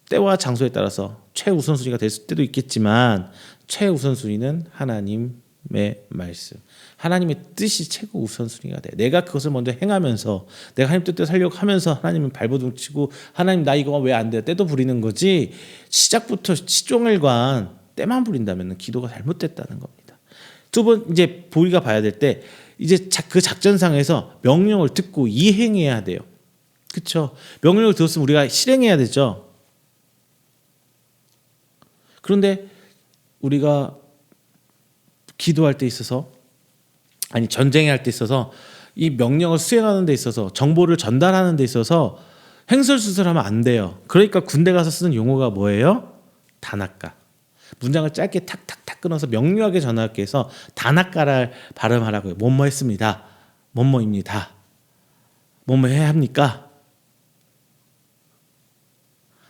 때와 장소에 따라서 최우선순위가 될 때도 있겠지만 최우선순위는 하나님의 말씀, 하나님의 뜻이 최고 우선순위가 돼. 내가 그것을 먼저 행하면서 내가 하나님 뜻대로 살려고 하면서 하나님은 발버둥 치고 하나님 나 이거 왜 안 돼? 때도 부리는 거지. 시작부터 시종일관 때만 부린다면 기도가 잘못됐다는 겁니다. 두 번 이제 우리가 봐야 될 때 이제 그 작전상에서 명령을 듣고 이행해야 돼요. 그렇죠? 명령을 들었으면 우리가 실행해야 되죠. 그런데 우리가 기도할 때 있어서 전쟁할 때 있어서 이 명령을 수행하는 데 있어서 정보를 전달하는 데 있어서 횡설수설하면 안 돼요. 그러니까 군대 가서 쓰는 용어가 뭐예요? 다나까. 문장을 짧게 탁탁탁 끊어서 명료하게 전하기 위해서 다나까를 발음하라고요. 뭐뭐 했습니다. 뭐뭐입니다. 뭐뭐 해야 합니까?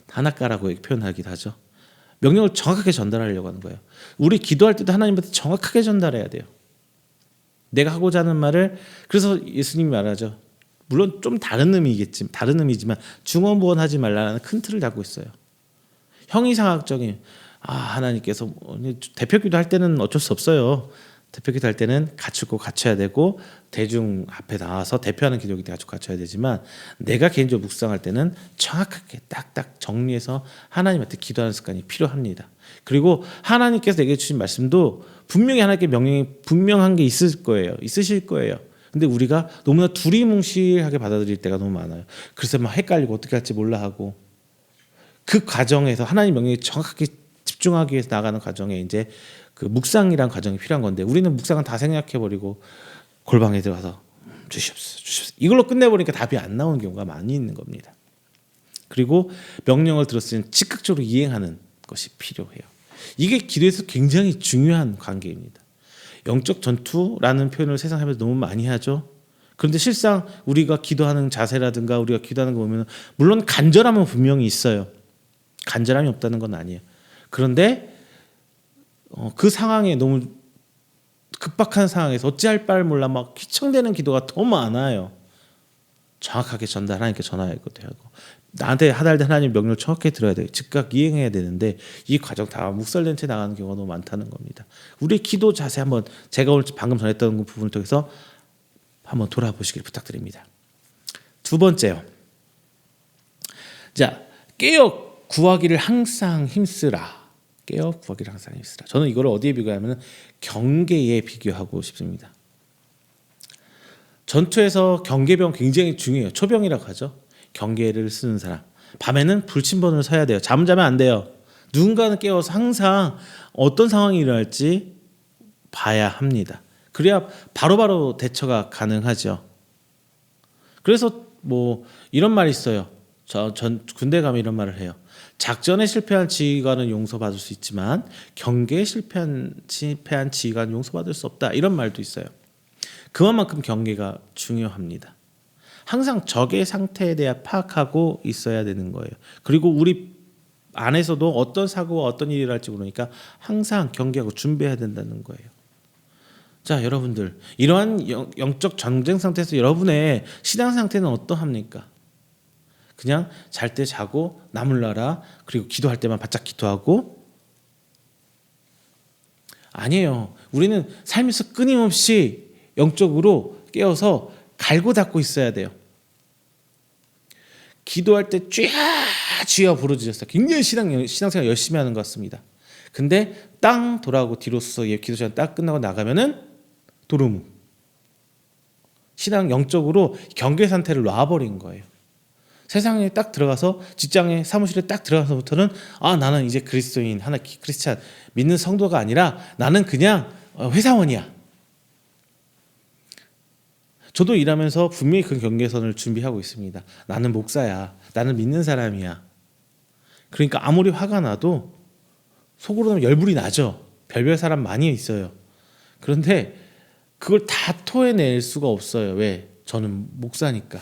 다나까라고 표현하기도 하죠. 명령을 정확하게 전달하려고 하는 거예요. 우리 기도할 때도 하나님한테 정확하게 전달해야 돼요. 내가 하고자 하는 말을. 그래서 예수님이 말하죠. 물론 좀 다른 의미지만 중언부언하지 말라는 큰 틀을 잡고 있어요. 형이상학적인 하나님께서 대표기도 할 때는 어쩔 수 없어요. 대표기도 할 때는 갖춰야 되고 대중 앞에 나와서 대표하는 기도기 때 갖춰야 되지만 내가 개인적으로 묵상할 때는 정확하게 딱딱 정리해서 하나님한테 기도하는 습관이 필요합니다. 그리고 하나님께서 내게 주신 말씀도 분명히 하나님께 명령이 분명한 게 있으실 거예요. 근데 우리가 너무나 두리뭉실하게 받아들일 때가 너무 많아요. 그래서 막 헷갈리고 어떻게 할지 몰라 하고, 그 과정에서 하나님 명령에 정확하게 집중하기 위해서 나가는 과정에 이제 그 묵상이란 과정이 필요한 건데, 우리는 묵상은 다 생략해 버리고 골방에 들어가서 주시옵소서 이걸로 끝내버리니까 답이 안 나오는 경우가 많이 있는 겁니다. 그리고 명령을 들었으면 즉각적으로 이행하는 것이 필요해요. 이게 기도에서 굉장히 중요한 관계입니다. 영적 전투라는 표현을 세상 하면서 너무 많이 하죠. 그런데 실상 우리가 기도하는 자세라든가 우리가 기도하는 거 보면 물론 간절함은 분명히 있어요. 간절함이 없다는 건 아니에요. 그런데 그 상황에 너무 급박한 상황에서 어찌할 바를 몰라 막 휘청대는 기도가 더 많아요. 정확하게 하나님께 전화해야 하고, 나한테 하달된 하나님 명령을 정확히 들어야 돼요. 즉각 이행해야 되는데 이 과정 다 묵살된 채 나가는 경우가 너무 많다는 겁니다. 우리의 기도 자세 한번, 제가 오늘 방금 전했던 부분을 통해서 한번 돌아보시길 부탁드립니다. 두 번째요. 자, 깨어 구하기를 항상 힘쓰라. 깨어 구하기를 항상 힘쓰라. 저는 이걸 어디에 비교하면 경계에 비교하고 싶습니다. 전투에서 경계병 굉장히 중요해요. 초병이라고 하죠. 경계를 쓰는 사람. 밤에는 불침번을 서야 돼요. 잠 자면 안 돼요. 누군가는 깨워서 항상 어떤 상황이 일어날지 봐야 합니다. 그래야 바로바로 대처가 가능하죠. 그래서 뭐 이런 말이 있어요. 전 군대 가면 이런 말을 해요. 작전에 실패한 지휘관은 용서받을 수 있지만 경계에 실패한 지휘관은 용서받을 수 없다. 이런 말도 있어요. 그만큼 경계가 중요합니다. 항상 적의 상태에 대해 파악하고 있어야 되는 거예요. 그리고 우리 안에서도 어떤 사고와 어떤 일이 일어날지 모르니까 항상 경계하고 준비해야 된다는 거예요. 자, 여러분들, 이러한 영적 전쟁 상태에서 여러분의 신앙 상태는 어떠합니까? 그냥 잘 때 자고 나물나라, 그리고 기도할 때만 바짝 기도하고? 아니에요. 우리는 삶에서 끊임없이 영적으로 깨어서 갈고 닦고 있어야 돼요. 기도할 때 쥐어 부르짖었어요. 굉장히 신앙생활 열심히 하는 것 같습니다. 근데 땅 돌아오고 뒤로 서서 기도 시간 딱 끝나고 나가면은 도루묵. 신앙 영적으로 경계 상태를 놔버린 거예요. 세상에 딱 들어가서, 직장에 사무실에 딱 들어가서부터는 나는 이제 그리스도인, 하나 크리스찬 믿는 성도가 아니라 나는 그냥 회사원이야. 저도 일하면서 분명히 그 경계선을 준비하고 있습니다. 나는 목사야. 나는 믿는 사람이야. 그러니까 아무리 화가 나도 속으로는 열불이 나죠. 별별 사람 많이 있어요. 그런데 그걸 다 토해낼 수가 없어요. 왜? 저는 목사니까.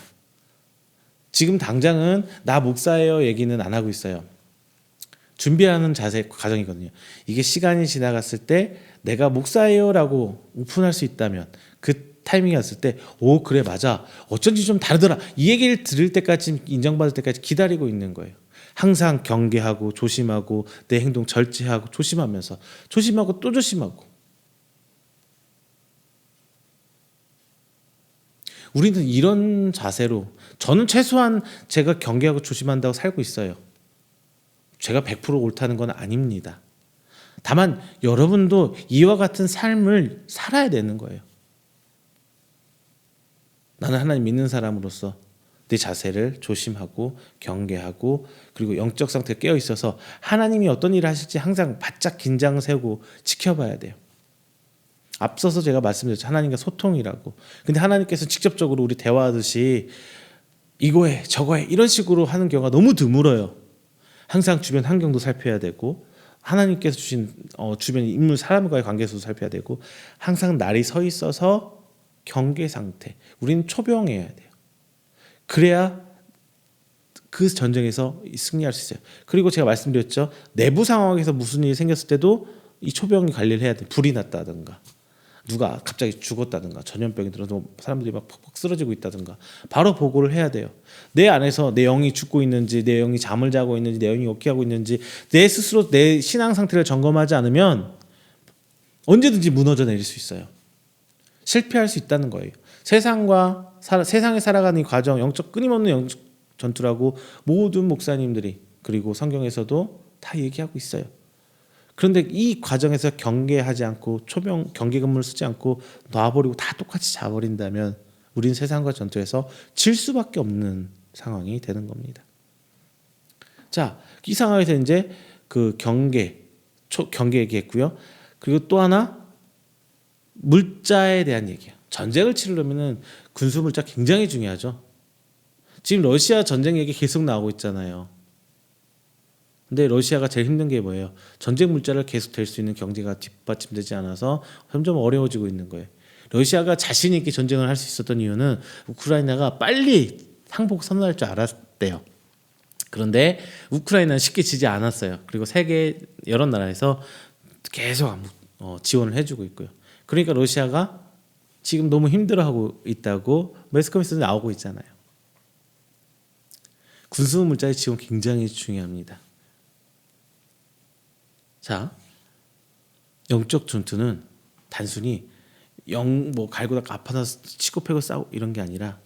지금 당장은 나 목사예요 얘기는 안 하고 있어요. 준비하는 자세 과정이거든요. 이게 시간이 지나갔을 때 내가 목사예요라고 오픈할 수 있다면, 그 타이밍이 왔을 때 그래 맞아, 어쩐지 좀 다르더라, 이 얘기를 들을 때까지, 인정받을 때까지 기다리고 있는 거예요. 항상 경계하고 조심하고 내 행동 절제하고 조심하면서, 조심하고 또 조심하고. 우리는 이런 자세로, 저는 최소한 제가 경계하고 조심한다고 살고 있어요. 제가 100% 옳다는 건 아닙니다. 다만 여러분도 이와 같은 삶을 살아야 되는 거예요. 나는 하나님 믿는 사람으로서 내 자세를 조심하고 경계하고, 그리고 영적 상태에 깨어 있어서 하나님이 어떤 일을 하실지 항상 바짝 긴장 세우고 지켜봐야 돼요. 앞서서 제가 말씀드렸죠. 하나님과 소통이라고. 근데 하나님께서 직접적으로 우리 대화하듯이 이거 해 저거 해 이런 식으로 하는 경우가 너무 드물어요. 항상 주변 환경도 살펴야 되고, 하나님께서 주신 주변 인물 사람과의 관계에서도 살펴야 되고, 항상 날이 서 있어서 경계 상태. 우리는 초병해야 돼요. 그래야 그 전쟁에서 승리할 수 있어요. 그리고 제가 말씀드렸죠. 내부 상황에서 무슨 일이 생겼을 때도 이 초병이 관리를 해야 돼요. 불이 났다든가, 누가 갑자기 죽었다든가, 전염병이 들어서 사람들이 막 퍽퍽 쓰러지고 있다든가 바로 보고를 해야 돼요. 내 안에서 내 영이 죽고 있는지, 내 영이 잠을 자고 있는지, 내 영이 어떻게 하고 있는지, 내 스스로 내 신앙 상태를 점검하지 않으면 언제든지 무너져 내릴 수 있어요. 실패할 수 있다는 거예요. 세상에 살아가는 이 과정, 영적 끊임없는 영적 전투라고 모든 목사님들이, 그리고 성경에서도 다 얘기하고 있어요. 그런데 이 과정에서 경계하지 않고 초병 경계근무를 쓰지 않고 놔버리고 다 똑같이 자버린다면 우린 세상과 전투에서 질 수밖에 없는 상황이 되는 겁니다. 자, 이 상황에서 이제 그 경계 얘기했고요. 그리고 또 하나 물자에 대한 얘기예요. 전쟁을 치르려면은 군수 물자 굉장히 중요하죠. 지금 러시아 전쟁 얘기 계속 나오고 있잖아요. 근데 러시아가 제일 힘든 게 뭐예요? 전쟁 물자를 계속 댈 수 있는 경제가 뒷받침되지 않아서 점점 어려워지고 있는 거예요. 러시아가 자신 있게 전쟁을 할 수 있었던 이유는 우크라이나가 빨리 항복 선언할 줄 알았대요. 그런데 우크라이나는 쉽게 지지 않았어요. 그리고 세계 여러 나라에서 계속 지원을 해주고 있고요. 그러니까 러시아가 지금 너무 힘들어하고 있다고 매스컴에서 나오고 있잖아요. 군수 물자의 지원 굉장히 중요합니다. 자, 영적 전투는 단순히 뭐 갈고다 아파서 치고 패고 싸우고 이런 게 아니라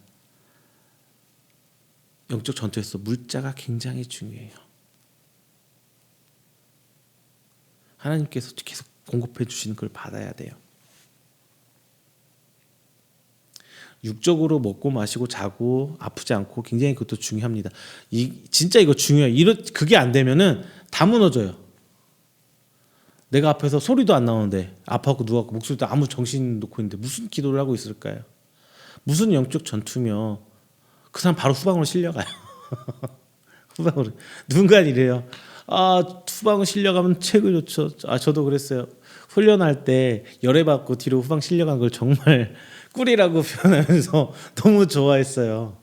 영적 전투에서 물자가 굉장히 중요해요. 하나님께서 계속 공급해 주시는 걸 받아야 돼요. 육적으로 먹고 마시고 자고 아프지 않고 굉장히 그것도 중요합니다. 진짜 이거 중요해요. 그게 안 되면은 다 무너져요. 내가 앞에서 소리도 안 나오는데 아파갖고 누워갖고 목소리도 아무 정신 놓고 있는데 무슨 기도를 하고 있을까요? 무슨 영적 전투며 그 사람 바로 후방으로 실려가요. 후방으로 누군가 이래요. 후방으로 실려가면 최고 좋죠. 저도 그랬어요. 훈련할 때 열애받고 뒤로 후방 실려간 걸 정말 꿀이라고 표현하면서 너무 좋아했어요.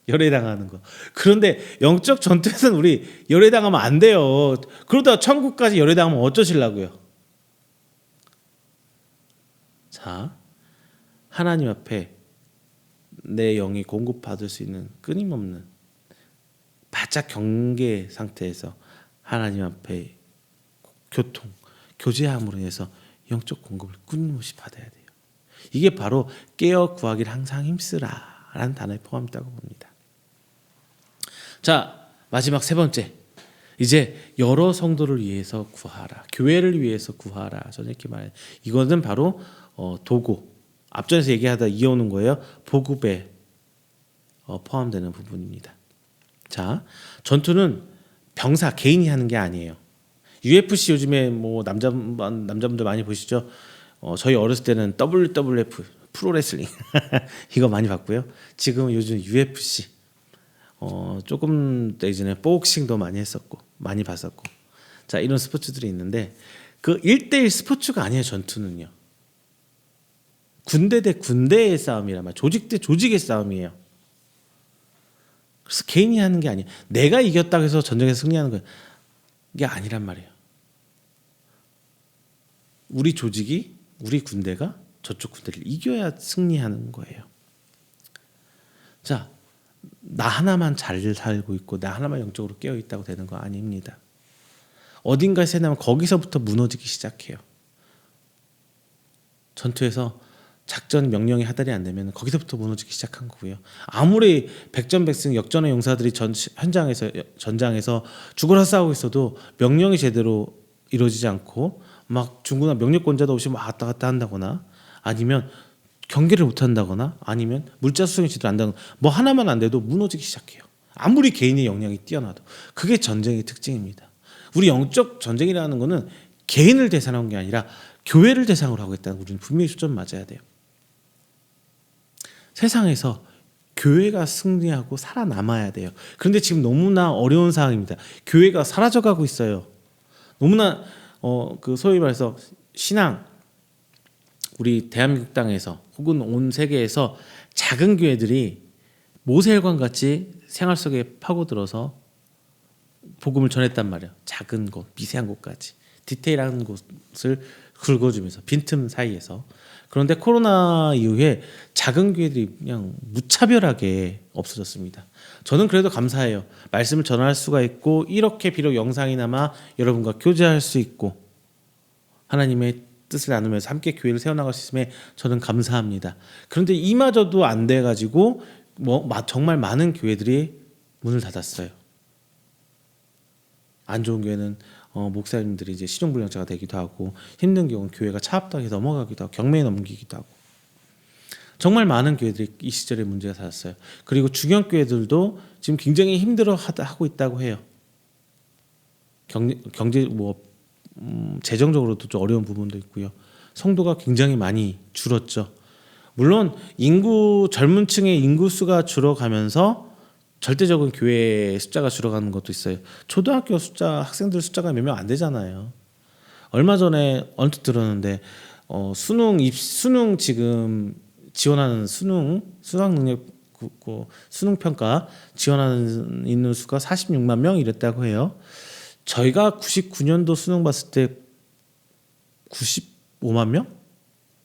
열애당하는 거. 그런데 영적 전투에서는 우리 열애당하면 안 돼요. 그러다가 천국까지 열애당하면 어쩌시려고요? 자, 하나님 앞에 내 영이 공급받을 수 있는 끊임없는 바짝 경계 상태에서 하나님 앞에 교제함으로 인해서 영적 공급을 끊임없이 받아야 돼요. 이게 바로 깨어 구하기를 항상 힘쓰라라는 단어에 포함되다고 봅니다. 자, 마지막 세 번째. 이제 여러 성도를 위해서 구하라. 교회를 위해서 구하라. 저는 이렇게 말해요. 이거는 바로 도구. 앞전에서 얘기하다 이어오는 거예요. 보급에 포함되는 부분입니다. 자, 전투는 병사 개인이 하는 게 아니에요. UFC 요즘에 뭐 남자분들 많이 보시죠. 저희 어렸을 때는 WWF 프로레슬링 이거 많이 봤고요. 지금은 요즘 UFC 조금 예전에 복싱도 많이 했었고 많이 봤었고 자 이런 스포츠들이 있는데 그 1대1 스포츠가 아니에요. 전투는요. 군대 대 군대의 싸움이란 말, 조직 대 조직의 싸움이에요. 그래서 개인이 하는 게 아니에요. 내가 이겼다고 해서 전쟁에서 승리하는 거예요. 이게 아니란 말이에요. 우리 조직이 우리 군대가 저쪽 군대를 이겨야 승리하는 거예요. 자, 나 하나만 잘 살고 있고 나 하나만 영적으로 깨어 있다고 되는 거 아닙니다. 어딘가에 세나면 거기서부터 무너지기 시작해요. 전투에서 작전 명령이 하달이 안 되면 거기서부터 무너지기 시작한 거고요. 아무리 백전백승 역전의 용사들이 전장에서 죽어라 싸우고 있어도 명령이 제대로 이루어지지 않고 막 중국나 명령권자도 없이 막 왔다 갔다 한다거나 아니면 경계를 못 한다거나 아니면 물자 수송이 제대로 안 되는 뭐 하나만 안 돼도 무너지기 시작해요. 아무리 개인의 역량이 뛰어나도. 그게 전쟁의 특징입니다. 우리 영적 전쟁이라는 거는 개인을 대상으로 한 게 아니라 교회를 대상으로 하고 있다는 우리는 분명히 초점 맞아야 돼요. 세상에서 교회가 승리하고 살아남아야 돼요. 그런데 지금 너무나 어려운 상황입니다. 교회가 사라져가고 있어요. 너무나 그 소위 말해서 신앙 우리 대한민국 땅에서 혹은 온 세계에서 작은 교회들이 모세혈관 같이 생활 속에 파고들어서 복음을 전했단 말이에요. 작은 곳, 미세한 곳까지 디테일한 곳을 긁어주면서 빈틈 사이에서. 그런데 코로나 이후에 작은 교회들이 그냥 무차별하게 없어졌습니다. 저는 그래도 감사해요. 말씀을 전할 수가 있고 이렇게 비록 영상이나마 여러분과 교제할 수 있고 하나님의 뜻을 나누면서 함께 교회를 세워나갈 수 있음에 저는 감사합니다. 그런데 이마저도 안 돼가지고 정말 많은 교회들이 문을 닫았어요. 안 좋은 교회는 목사님들이 이제 신용불량자가 되기도 하고 힘든 경우는 교회가 차압당해 넘어가기도 하고 경매에 넘기기도 하고 정말 많은 교회들이 이 시절에 문제가 생겼어요. 그리고 중형 교회들도 지금 굉장히 힘들어 하고 있다고 해요. 경제 재정적으로도 좀 어려운 부분도 있고요. 성도가 굉장히 많이 줄었죠. 물론 젊은 층의 인구 수가 줄어가면서 절대적인 교회 숫자가 줄어가는 것도 있어요. 초등학교 학생들 숫자가 몇 명 안 되잖아요. 얼마 전에 언뜻 들었는데 수능 지금 지원하는 수학 능력 수능 평가 지원하는 있는 수가 46만 명 이랬다고 해요. 저희가 99년도 수능 봤을 때 95만 명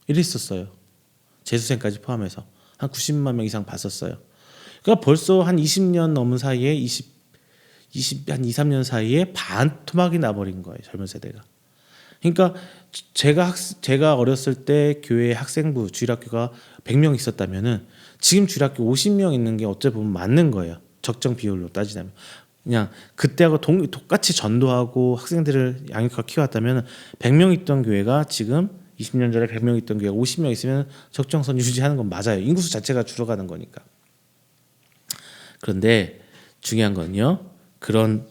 이랬었어요. 재수생까지 포함해서 한 90만 명 이상 봤었어요. 그러니까 벌써 한 20년 넘은 사이에 한 2, 3년 사이에 반토막이 나버린 거예요. 젊은 세대가. 그러니까 제가 어렸을 때 교회 학생부 주일학교가 100명 있었다면은 지금 주일학교 50명 있는 게 어찌 보면 맞는 거예요. 적정 비율로 따지자면. 그냥 그때하고 똑같이 전도하고 학생들을 양육하고 키워왔다면 100명 있던 교회가 지금 20년 전에 100명 있던 교회가 50명 있으면 적정선 유지하는 건 맞아요. 인구수 자체가 줄어가는 거니까. 그런데 중요한 건요. 그런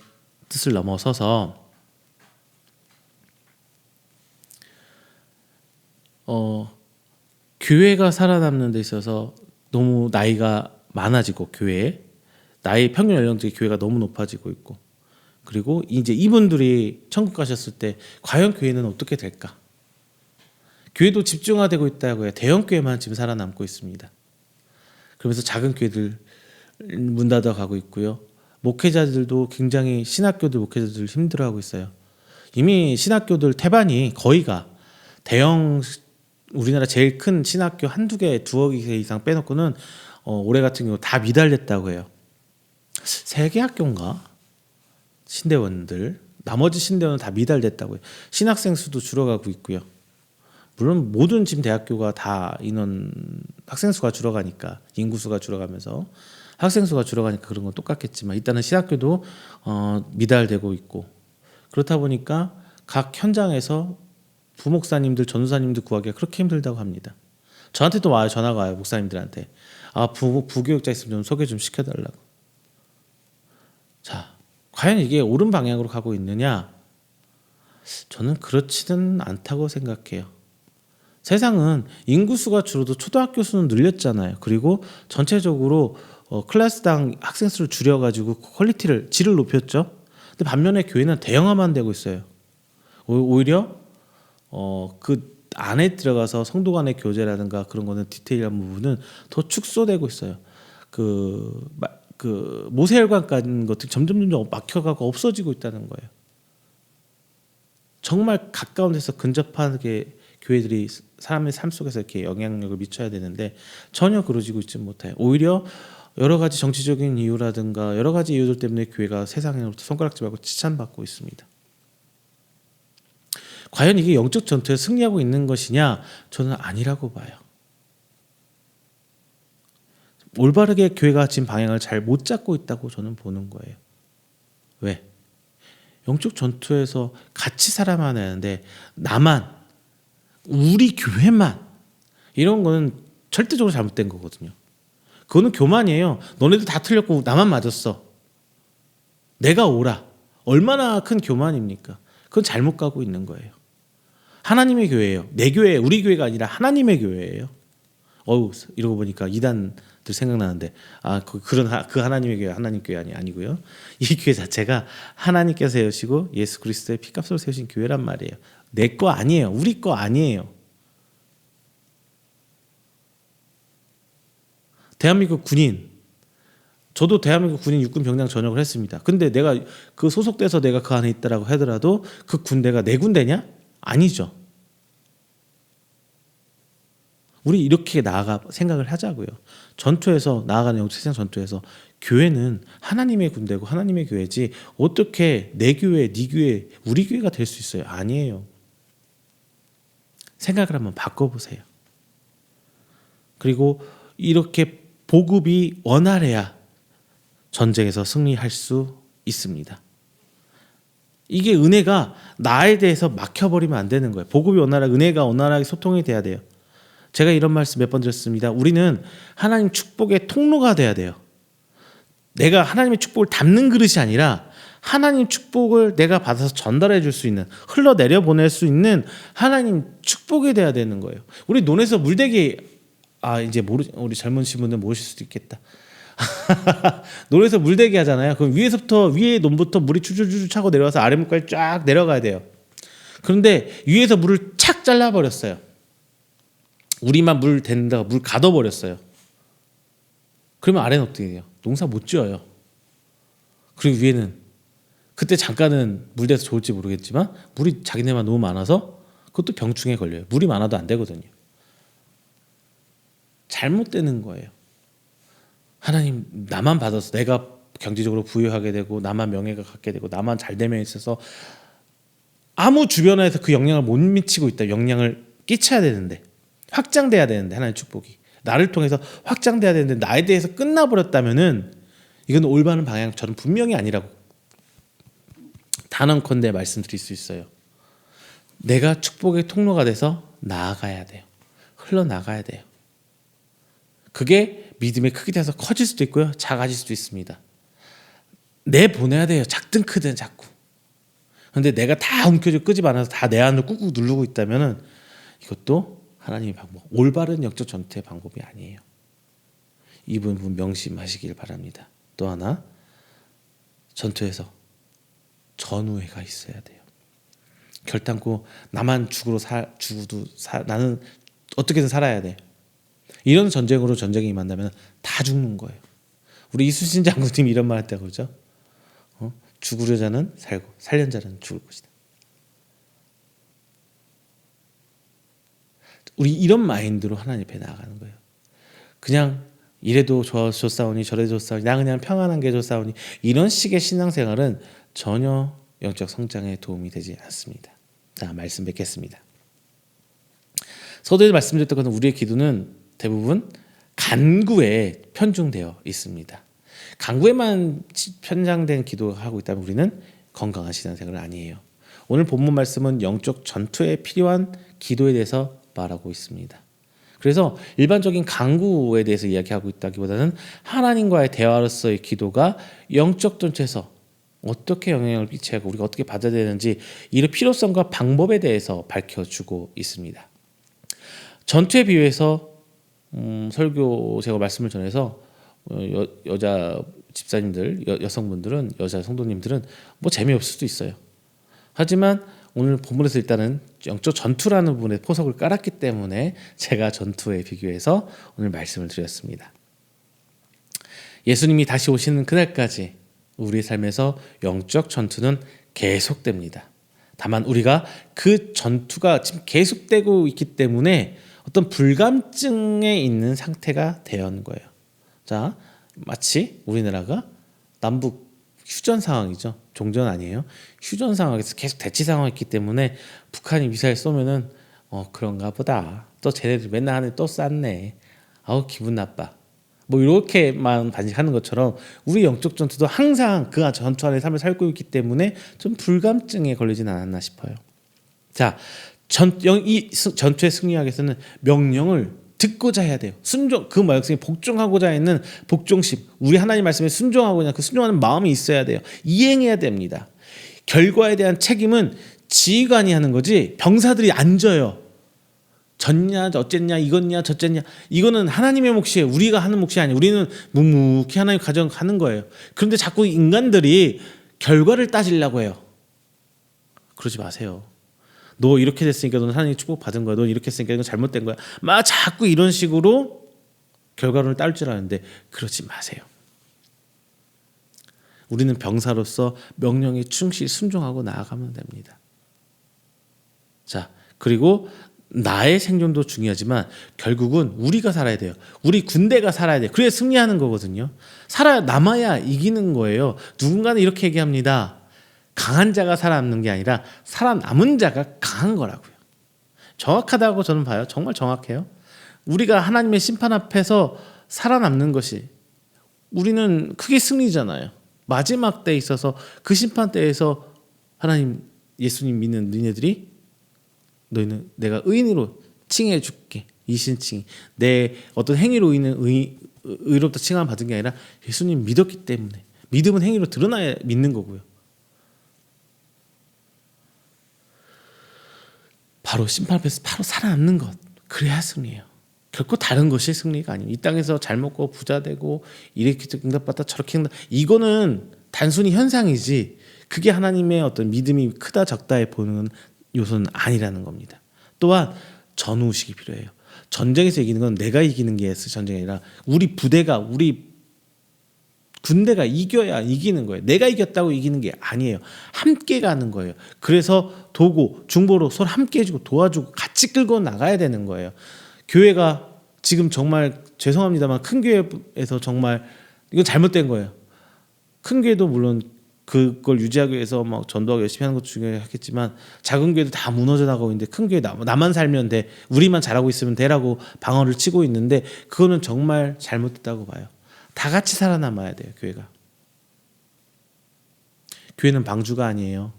뜻을 넘어서서 교회가 살아남는 데 있어서 너무 나이가 많아지고 교회에 나이 평균 연령대 교회가 너무 높아지고 있고 그리고 이제 이분들이 천국 가셨을 때 과연 교회는 어떻게 될까? 교회도 집중화되고 있다고 해요. 대형 교회만 지금 살아남고 있습니다. 그러면서 작은 교회들 문 닫아가고 있고요. 목회자들도 굉장히 신학교들 목회자들 힘들어하고 있어요. 이미 신학교들 태반이 거의가 대형 우리나라 제일 큰 신학교 한두 개 2억 이상 빼놓고는 올해 같은 경우 다 미달됐다고 해요. 3개 학교인가? 신대원들 나머지 신대원은 다 미달됐다고 해요. 신학생 수도 줄어가고 있고요. 물론 모든 지금 대학교가 다 학생 수가 줄어가니까 인구수가 줄어가면서 학생 수가 줄어가니까 그런 건 똑같겠지만 일단은 신학교도 미달되고 있고 그렇다 보니까 각 현장에서 부목사님들 전도사님들 구하기가 그렇게 힘들다고 합니다. 저한테도 와요. 전화가 와요. 목사님들한테. 부교육자 있으면 좀 소개 좀 시켜달라고. 자, 과연 이게 옳은 방향으로 가고 있느냐? 저는 그렇지는 않다고 생각해요. 세상은 인구수가 줄어도 초등학교 수는 늘렸잖아요. 그리고 전체적으로 클래스당 학생 수를 줄여가지고 질을 높였죠. 근데 반면에 교회는 대형화만 되고 있어요. 오히려 그 안에 들어가서 성도 간의 교제라든가 그런 거는 디테일한 부분은 더 축소되고 있어요. 그 모세혈관 같은 것들이 점점 막혀가고 없어지고 있다는 거예요. 정말 가까운 데서 근접하게 교회들이 사람의 삶 속에서 이렇게 영향력을 미쳐야 되는데 전혀 그러지고 있지 못해요. 오히려 여러 가지 정치적인 이유라든가 여러 가지 이유들 때문에 교회가 세상으로부터 손가락질하고 지탄받고 있습니다. 과연 이게 영적 전투에 승리하고 있는 것이냐? 저는 아니라고 봐요. 올바르게 교회가 지금 방향을 잘 못 잡고 있다고 저는 보는 거예요. 왜? 영적 전투에서 같이 살아만 하는데 나만 우리 교회만 이런 거는 절대적으로 잘못된 거거든요. 그거는 교만이에요. 너네들 다 틀렸고 나만 맞았어. 내가 옳아. 얼마나 큰 교만입니까? 그건 잘못 가고 있는 거예요. 하나님의 교회예요. 내 교회, 우리 교회가 아니라 하나님의 교회예요. 이러고 보니까 이단들 생각나는데 그 하나님의 교회 하나님 교회 아니고요. 이 교회 자체가 하나님께서 세우시고 예수 그리스도의 피값으로 세우신 교회란 말이에요. 내 거 아니에요. 우리 거 아니에요. 대한민국 군인, 저도 대한민국 군인 육군 병장 전역을 했습니다. 근데 내가 그 소속돼서 내가 그 안에 있다라고 하더라도 그 군대가 내 군대냐? 아니죠. 우리 이렇게 생각을 하자고요. 전투에서 나아가는 영적 세상 전투에서 교회는 하나님의 군대고 하나님의 교회지 어떻게 내 교회, 네 교회, 우리 교회가 될 수 있어요? 아니에요. 생각을 한번 바꿔보세요. 그리고 이렇게 보급이 원활해야 전쟁에서 승리할 수 있습니다. 이게 은혜가 나에 대해서 막혀버리면 안 되는 거예요. 복음이 원활하게, 은혜가 원활하게 소통이 돼야 돼요. 제가 이런 말씀 몇 번 드렸습니다. 우리는 하나님 축복의 통로가 돼야 돼요. 내가 하나님의 축복을 담는 그릇이 아니라 하나님 축복을 내가 받아서 전달해 줄 수 있는, 흘러내려 보낼 수 있는 하나님 축복이 돼야 되는 거예요. 우리 논에서 물대기, 이제 우리 젊으신 분들 모르실 수도 있겠다. 논에서 물대기 하잖아요. 그럼 위에 논부터 물이 줄줄줄 차고 내려와서 아래물까지 쫙 내려가야 돼요. 그런데 위에서 물을 착 잘라버렸어요. 우리만 물 댄다가 물 가둬버렸어요. 그러면 아래는 어떻게 돼요? 농사 못 지어요. 그리고 위에는 그때 잠깐은 물 대서 좋을지 모르겠지만 물이 자기네만 너무 많아서 그것도 병충해 걸려요. 물이 많아도 안 되거든요. 잘못되는 거예요. 하나님, 나만 받아서 내가 경제적으로 부유하게 되고 나만 명예가 갖게 되고 나만 잘 되면 있어서 아무 주변에서 그 영향을 못 미치고 있다. 영향을 끼쳐야 되는데, 확장돼야 되는데, 하나님의 축복이 나를 통해서 확장돼야 되는데 나에 대해서 끝나버렸다면은 이건 올바른 방향, 저는 분명히 아니라고 단언컨대 말씀드릴 수 있어요. 내가 축복의 통로가 돼서 나아가야 돼요. 흘러나가야 돼요. 그게 믿음의 크기 돼서 커질 수도 있고요, 작아질 수도 있습니다. 내보내야 돼요. 작든 크든 자꾸. 그런데 내가 다 움켜쥐고 끄집 않아서 다 내 안으로 꾹꾹 누르고 있다면은 이것도 하나님의 방법, 올바른 영적 전투의 방법이 아니에요. 이 부분 명심하시길 바랍니다. 또 하나, 전투에서 전우회가 있어야 돼요. 결단코 나만 죽어도 나는 어떻게든 살아야 돼. 이런 전쟁으로 전쟁이 임한다면 다 죽는 거예요. 우리 이수신 장군님이 이런 말 했다고 그러죠. 죽으려 자는 살고 살려는 자는 죽을 것이다. 우리 이런 마인드로 하나님 앞에 나아가는 거예요. 그냥 이래도 좋사오니 저래도 좋사오니 나 그냥 평안한 게 좋사오니 이런 식의 신앙생활은 전혀 영적 성장에 도움이 되지 않습니다. 자, 말씀 뵙겠습니다. 서두에 말씀드렸던 것은 우리의 기도는 대부분 간구에 편중되어 있습니다. 간구에만 편장된 기도를 하고 있다면 우리는 건강한 신앙생활은 아니에요. 오늘 본문 말씀은 영적 전투에 필요한 기도에 대해서 말하고 있습니다. 그래서 일반적인 간구에 대해서 이야기하고 있다기보다는 하나님과의 대화로서의 기도가 영적 전투에서 어떻게 영향을 끼쳐야 하고 우리가 어떻게 받아야 되는지 이런 필요성과 방법에 대해서 밝혀주고 있습니다. 전투에 비유해서 설교 제가 말씀을 전해서 여자 집사님들, 여성분들은, 여자 성도님들은 뭐 재미없을 수도 있어요. 하지만 오늘 본문에서 일단은 영적 전투라는 부분에 포석을 깔았기 때문에 제가 전투에 비교해서 오늘 말씀을 드렸습니다. 예수님이 다시 오시는 그날까지 우리의 삶에서 영적 전투는 계속됩니다. 다만 우리가 그 전투가 지금 계속되고 있기 때문에 어떤 불감증에 있는 상태가 되는 거예요. 자, 마치 우리나라가 남북 휴전 상황이죠. 종전 아니에요. 휴전 상황에서 계속 대치 상황이기 때문에 북한이 미사일 쏘면은 그런가 보다. 또 쟤네들 맨날 하네 또 쐈네. 아우 기분 나빠. 뭐 이렇게만 반식하는 것처럼 우리 영적 전투도 항상 그 전투 안에 삶을 살고 있기 때문에 좀 불감증에 걸리진 않았나 싶어요. 자, 이 전투에 승리하기 위해서는 명령을 듣고자 해야 돼요. 순종, 그 말씀에 복종하고자 있는 복종심, 우리 하나님 말씀에 순종하고자 그 순종하는 마음이 있어야 돼요. 이행해야 됩니다. 결과에 대한 책임은 지휘관이 하는 거지 병사들이 안 져요. 졌냐 어쨌냐 이거냐 저쨌냐 이거는 하나님의 몫이에요. 우리가 하는 몫이 아니에요. 우리는 묵묵히 하나님 가정하는 거예요. 그런데 자꾸 인간들이 결과를 따지려고 해요. 그러지 마세요. 너 이렇게 됐으니까 너는 하나님 축복 받은 거야. 너 이렇게 했으니까 이건 잘못된 거야. 막 자꾸 이런 식으로 결과를 딸 줄 아는데 그러지 마세요. 우리는 병사로서 명령에 충실히 순종하고 나아가면 됩니다. 자, 그리고 나의 생존도 중요하지만 결국은 우리가 살아야 돼요. 우리 군대가 살아야 돼요. 그래야 승리하는 거거든요. 남아야 이기는 거예요. 누군가는 이렇게 얘기합니다. 강한 자가 살아남는 게 아니라 살아남은 자가 강한 거라고요. 정확하다고 저는 봐요. 정말 정확해요. 우리가 하나님의 심판 앞에서 살아남는 것이 우리는 크게 승리잖아요. 마지막 때에 있어서 그 심판 때에서 하나님 예수님 믿는 너희들이 너희는 내가 의인으로 칭해 줄게. 이신칭 내 어떤 행위로 인한 의롭다 칭함 받은 게 아니라 예수님 믿었기 때문에 믿음은 행위로 드러나야 믿는 거고요. 바로 심판 앞에서 바로 살아남는 것 그래야 승리예요. 결코 다른 것이 승리가 아니에요. 이 땅에서 잘 먹고 부자 되고 이렇게 응답받다 저렇게 이거는 단순히 현상이지 그게 하나님의 어떤 믿음이 크다 적다에 보는 요소는 아니라는 겁니다. 또한 전우식이 필요해요. 전쟁에서 이기는 건 내가 이기는 게 전쟁이 아니라 우리 부대가 우리 군대가 이겨야 이기는 거예요. 내가 이겼다고 이기는 게 아니에요. 함께 가는 거예요. 그래서 도구, 중보로 서로 함께 해주고 도와주고 같이 끌고 나가야 되는 거예요. 교회가 지금 정말 죄송합니다만 큰 교회에서 정말 이건 잘못된 거예요. 큰 교회도 물론 그걸 유지하기 위해서 막 전도하고 열심히 하는 것도 중요하겠지만 작은 교회도 다 무너져 나가고 있는데 큰 교회 나만 살면 돼. 우리만 잘하고 있으면 돼라고 방어를 치고 있는데 그거는 정말 잘못됐다고 봐요. 다 같이 살아남아야 돼요. 교회가. 교회는 방주가 아니에요.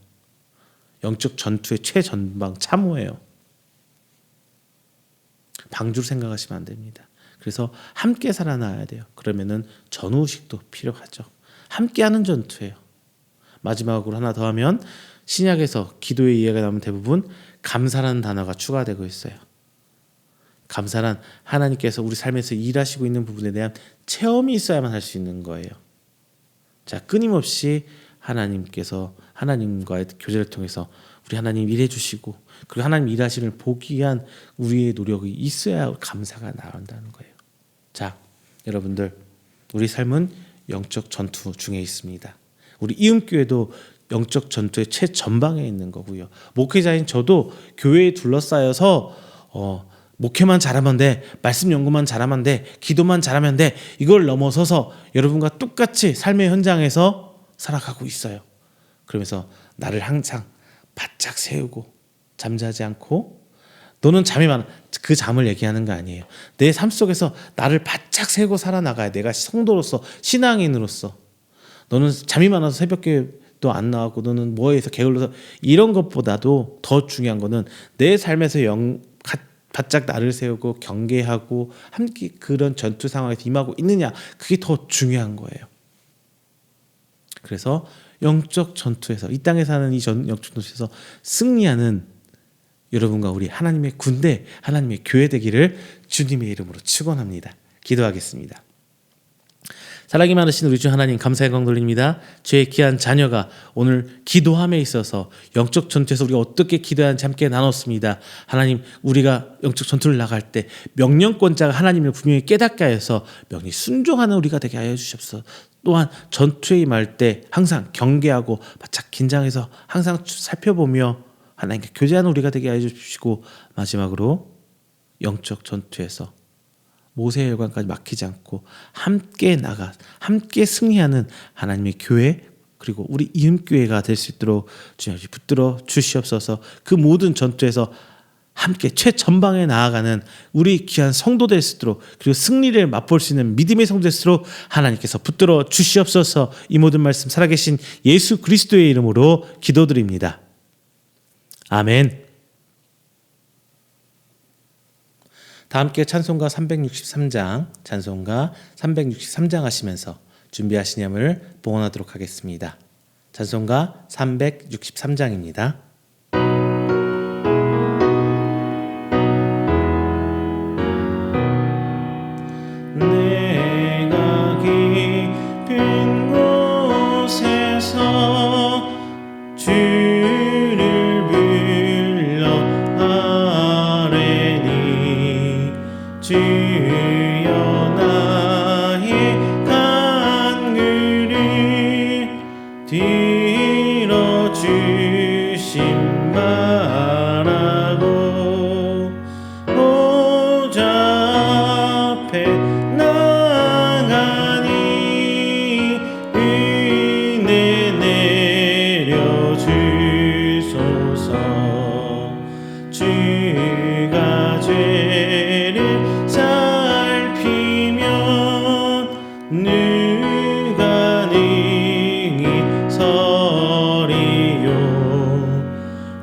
영적 전투의 최전방 참호예요. 방주를 생각하시면 안 됩니다. 그래서 함께 살아나야 돼요. 그러면은 전우식도 필요하죠. 함께하는 전투예요. 마지막으로 하나 더 하면 신약에서 기도의 이해가 나오면 대부분 감사라는 단어가 추가되고 있어요. 감사란 하나님께서 우리 삶에서 일하시고 있는 부분에 대한 체험이 있어야만 할 수 있는 거예요. 자, 끊임없이 하나님께서 하나님과의 교제를 통해서 우리 하나님 일해 주시고 그리고 하나님 일하시는 보기 위한 우리의 노력이 있어야 감사가 나온다는 거예요. 자, 여러분들 우리 삶은 영적 전투 중에 있습니다. 우리 이음교회도 영적 전투의 최전방에 있는 거고요. 목회자인 저도 교회에 둘러싸여서 목회만 잘하면 돼, 말씀 연구만 잘하면 돼, 기도만 잘하면 돼 이걸 넘어서서 여러분과 똑같이 삶의 현장에서 살아가고 있어요. 그러면서 나를 항상 바짝 세우고 잠자지 않고 너는 잠이 많아 그 잠을 얘기하는 거 아니에요. 내 삶 속에서 나를 바짝 세우고 살아나가야 내가 성도로서 신앙인으로서 너는 잠이 많아서 새벽기도 안 나가고 너는 뭐해서 게을러서 이런 것보다도 더 중요한 거는 내 삶에서 바짝 나를 세우고 경계하고 함께 그런 전투 상황에 임하고 있느냐 그게 더 중요한 거예요. 그래서 영적 전투에서 이 땅에 사는 이 영적 전투에서 승리하는 여러분과 우리 하나님의 군대 하나님의 교회 되기를 주님의 이름으로 축원합니다. 기도하겠습니다. 사랑이 많으신 우리 주 하나님 감사의 영광 돌립니다. 주의 귀한 자녀가 오늘 기도함에 있어서 영적 전투에서 우리가 어떻게 기도해야 하는지 함께 나눴습니다. 하나님 우리가 영적 전투를 나갈 때 명령권자가 하나님을 분명히 깨닫게 하여서 명히 순종하는 우리가 되게 하여 주시옵소서. 또한 전투에 임할 때 항상 경계하고 바짝 긴장해서 항상 살펴보며 하나님께 교제하는 우리가 되게 하여 주시고 마지막으로 영적 전투에서 모세의 열관까지 막히지 않고 함께 나가 함께 승리하는 하나님의 교회 그리고 우리 이음교회가 될 수 있도록 주님 붙들어 주시옵소서. 그 모든 전투에서 함께 최전방에 나아가는 우리 귀한 성도 될 수 있도록 그리고 승리를 맛볼 수 있는 믿음의 성도 될 수 있도록 하나님께서 붙들어 주시옵소서. 이 모든 말씀 살아계신 예수 그리스도의 이름으로 기도드립니다. 아멘. 다 함께 찬송가 363장 찬송가 363장 하시면서 준비하시냐을 봉헌하도록 하겠습니다. 찬송가 363장입니다. 내가 깊은 곳에서 주를 불러 아뢰니 주여 나의 간구를 들어주시옵소서.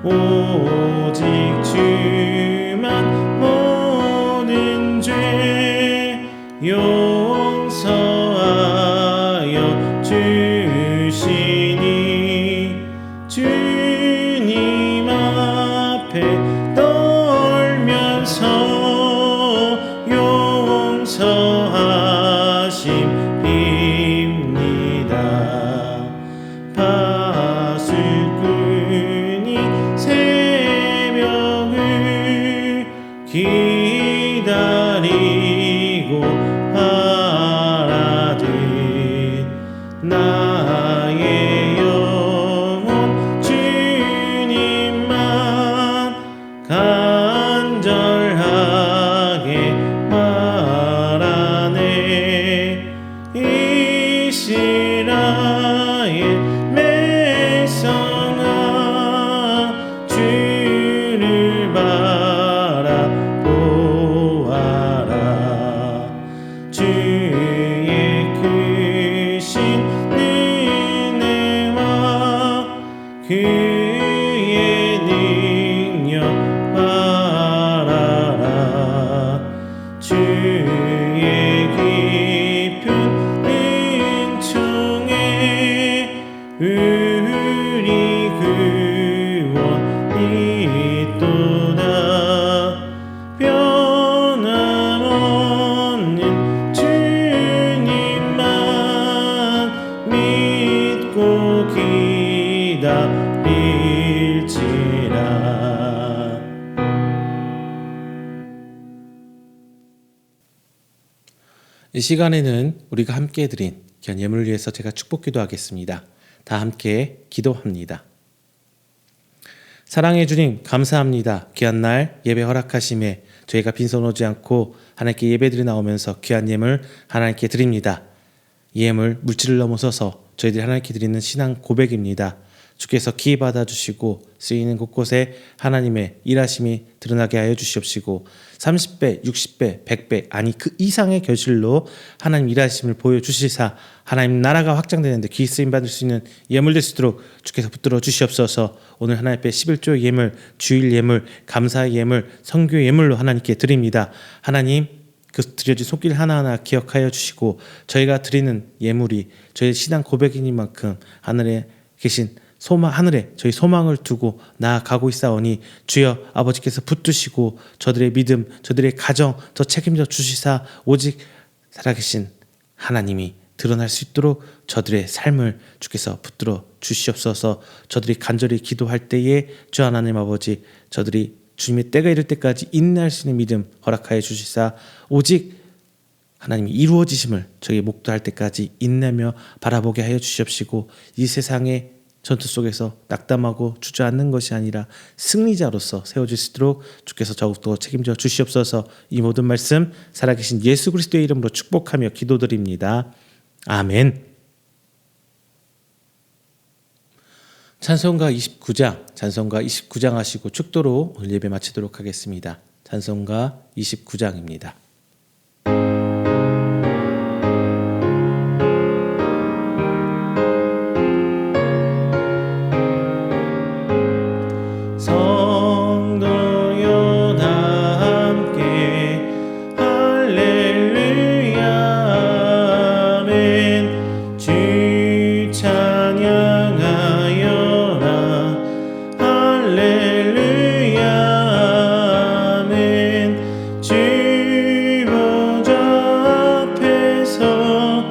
오직 주만 모든 죄 용서하여 주시니 주님 앞에 떨면서 용서하심입니다. 파수꾼이 새벽을 기다리고 바라듯 나의 영혼 주님만 간절하게 말하네. 이스라엘 백성아 주를 바라보아라. 주의 크신 은혜와 그의 능력 바라라. 주의 깊은 은총에 우리 구원이 있도다. 변함없는 주님만 믿고 기다릴지라. 이 시간에는 우리가 함께 드린 귀한 예물을 위해서 제가 축복 기도하겠습니다. 다 함께 기도합니다. 사랑해 주님 감사합니다. 귀한 날 예배 허락하심에 저희가 빈손 오지 않고 하나님께 예배드리 나오면서 귀한 예물 하나님께 드립니다. 이 예물 물질을 넘어서서 저희들이 하나님께 드리는 신앙 고백입니다. 주께서 기회 받아주시고 쓰이는 곳곳에 하나님의 일하심이 드러나게 하여 주시옵시고 30배, 60배, 100배 아니 그 이상의 결실로 하나님 일하심을 보여주시사 하나님 나라가 확장되는데 귀 쓰임 받을 수 있는 예물 될 수 있도록 주께서 붙들어 주시옵소서. 오늘 하나님 앞에 11조 예물, 주일 예물, 감사의 예물, 성교 예물로 하나님께 드립니다. 하나님 그 드려진 손길 하나하나 기억하여 주시고 저희가 드리는 예물이 저희 신앙 고백이니만큼 하늘에 계신 하늘에 저희 소망을 두고 나아가고 있사오니 주여 아버지께서 붙드시고 저들의 믿음, 저들의 가정 더 책임져 주시사 오직 살아계신 하나님이 드러날 수 있도록 저들의 삶을 주께서 붙들어 주시옵소서. 저들이 간절히 기도할 때에 주 하나님 아버지 저들이 주님의 때가 이를 때까지 인내할 수 있는 믿음 허락하여 주시사 오직 하나님이 이루어지심을 저희 목도할 때까지 인내며 바라보게 하여 주시옵시고 이 세상의 전투 속에서 낙담하고 주저앉는 것이 아니라 승리자로서 세워질 수 있도록 주께서 더욱더 책임져 주시옵소서. 이 모든 말씀 살아계신 예수 그리스도의 이름으로 축복하며 기도드립니다. 아멘. 찬송가 29장 하시고 축도로 오늘 예배 마치도록 하겠습니다. 찬송가 29장입니다. 성도여 다 함께 할렐루야 아멘. 주 찬양하여라 할렐루야 아멘. 주 보좌 앞에서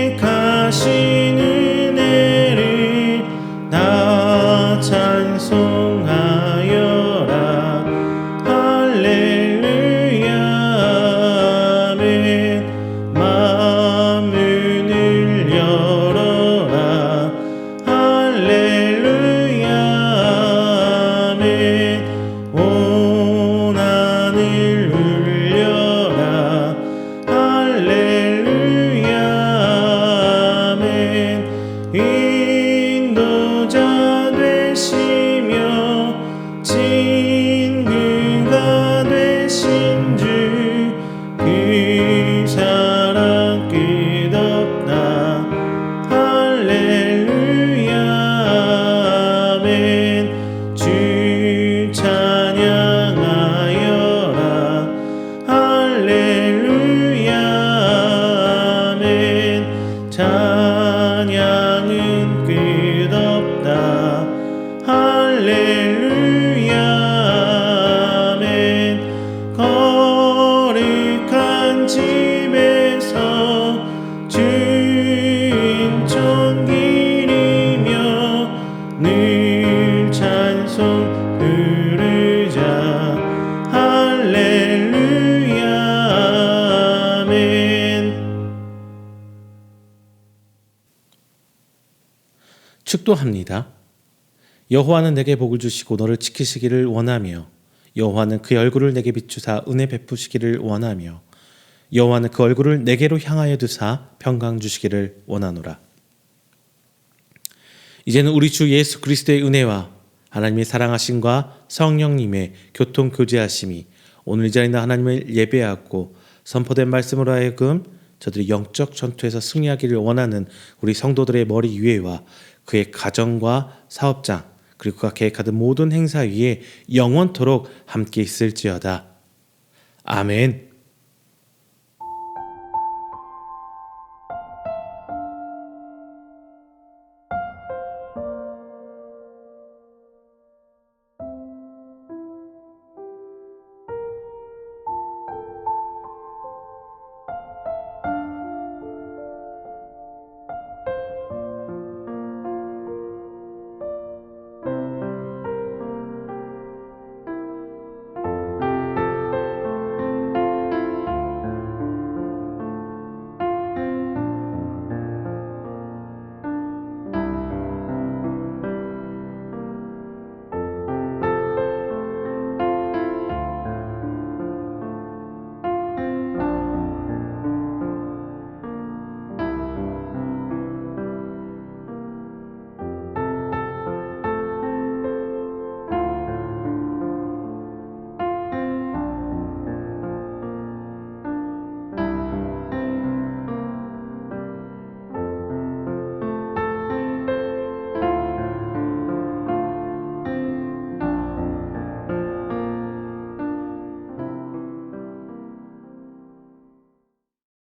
택하신 은혜를 나 찬송하여라 할렐루야 아멘. 만문을 열어라 할렐루야 아멘. 온 하늘 울려라 할렐루야 아멘. 인도자 되시며 친구가 되신 주 그 사랑 끝없다 할렐루야 아멘. 축도합니다. 여호와는 내게 복을 주시고 너를 지키시기를 원하며 여호와는 그의 얼굴을 내게 비추사 은혜 베푸시기를 원하며 여호와는 그 얼굴을 내게로 향하여 두사 평강 주시기를 원하노라. 이제는 우리 주 예수 그리스도의 은혜와 하나님의 사랑하심과 성령님의 교통 교제하심이 오늘 이 자리에 하나님을 예배하고 선포된 말씀으로 하여금 저들이 영적 전투에서 승리하기를 원하는 우리 성도들의 머리 위에와 그의 가정과 사업장 그리고 그가 계획하던 모든 행사 위에 영원토록 함께 있을지어다. 아멘.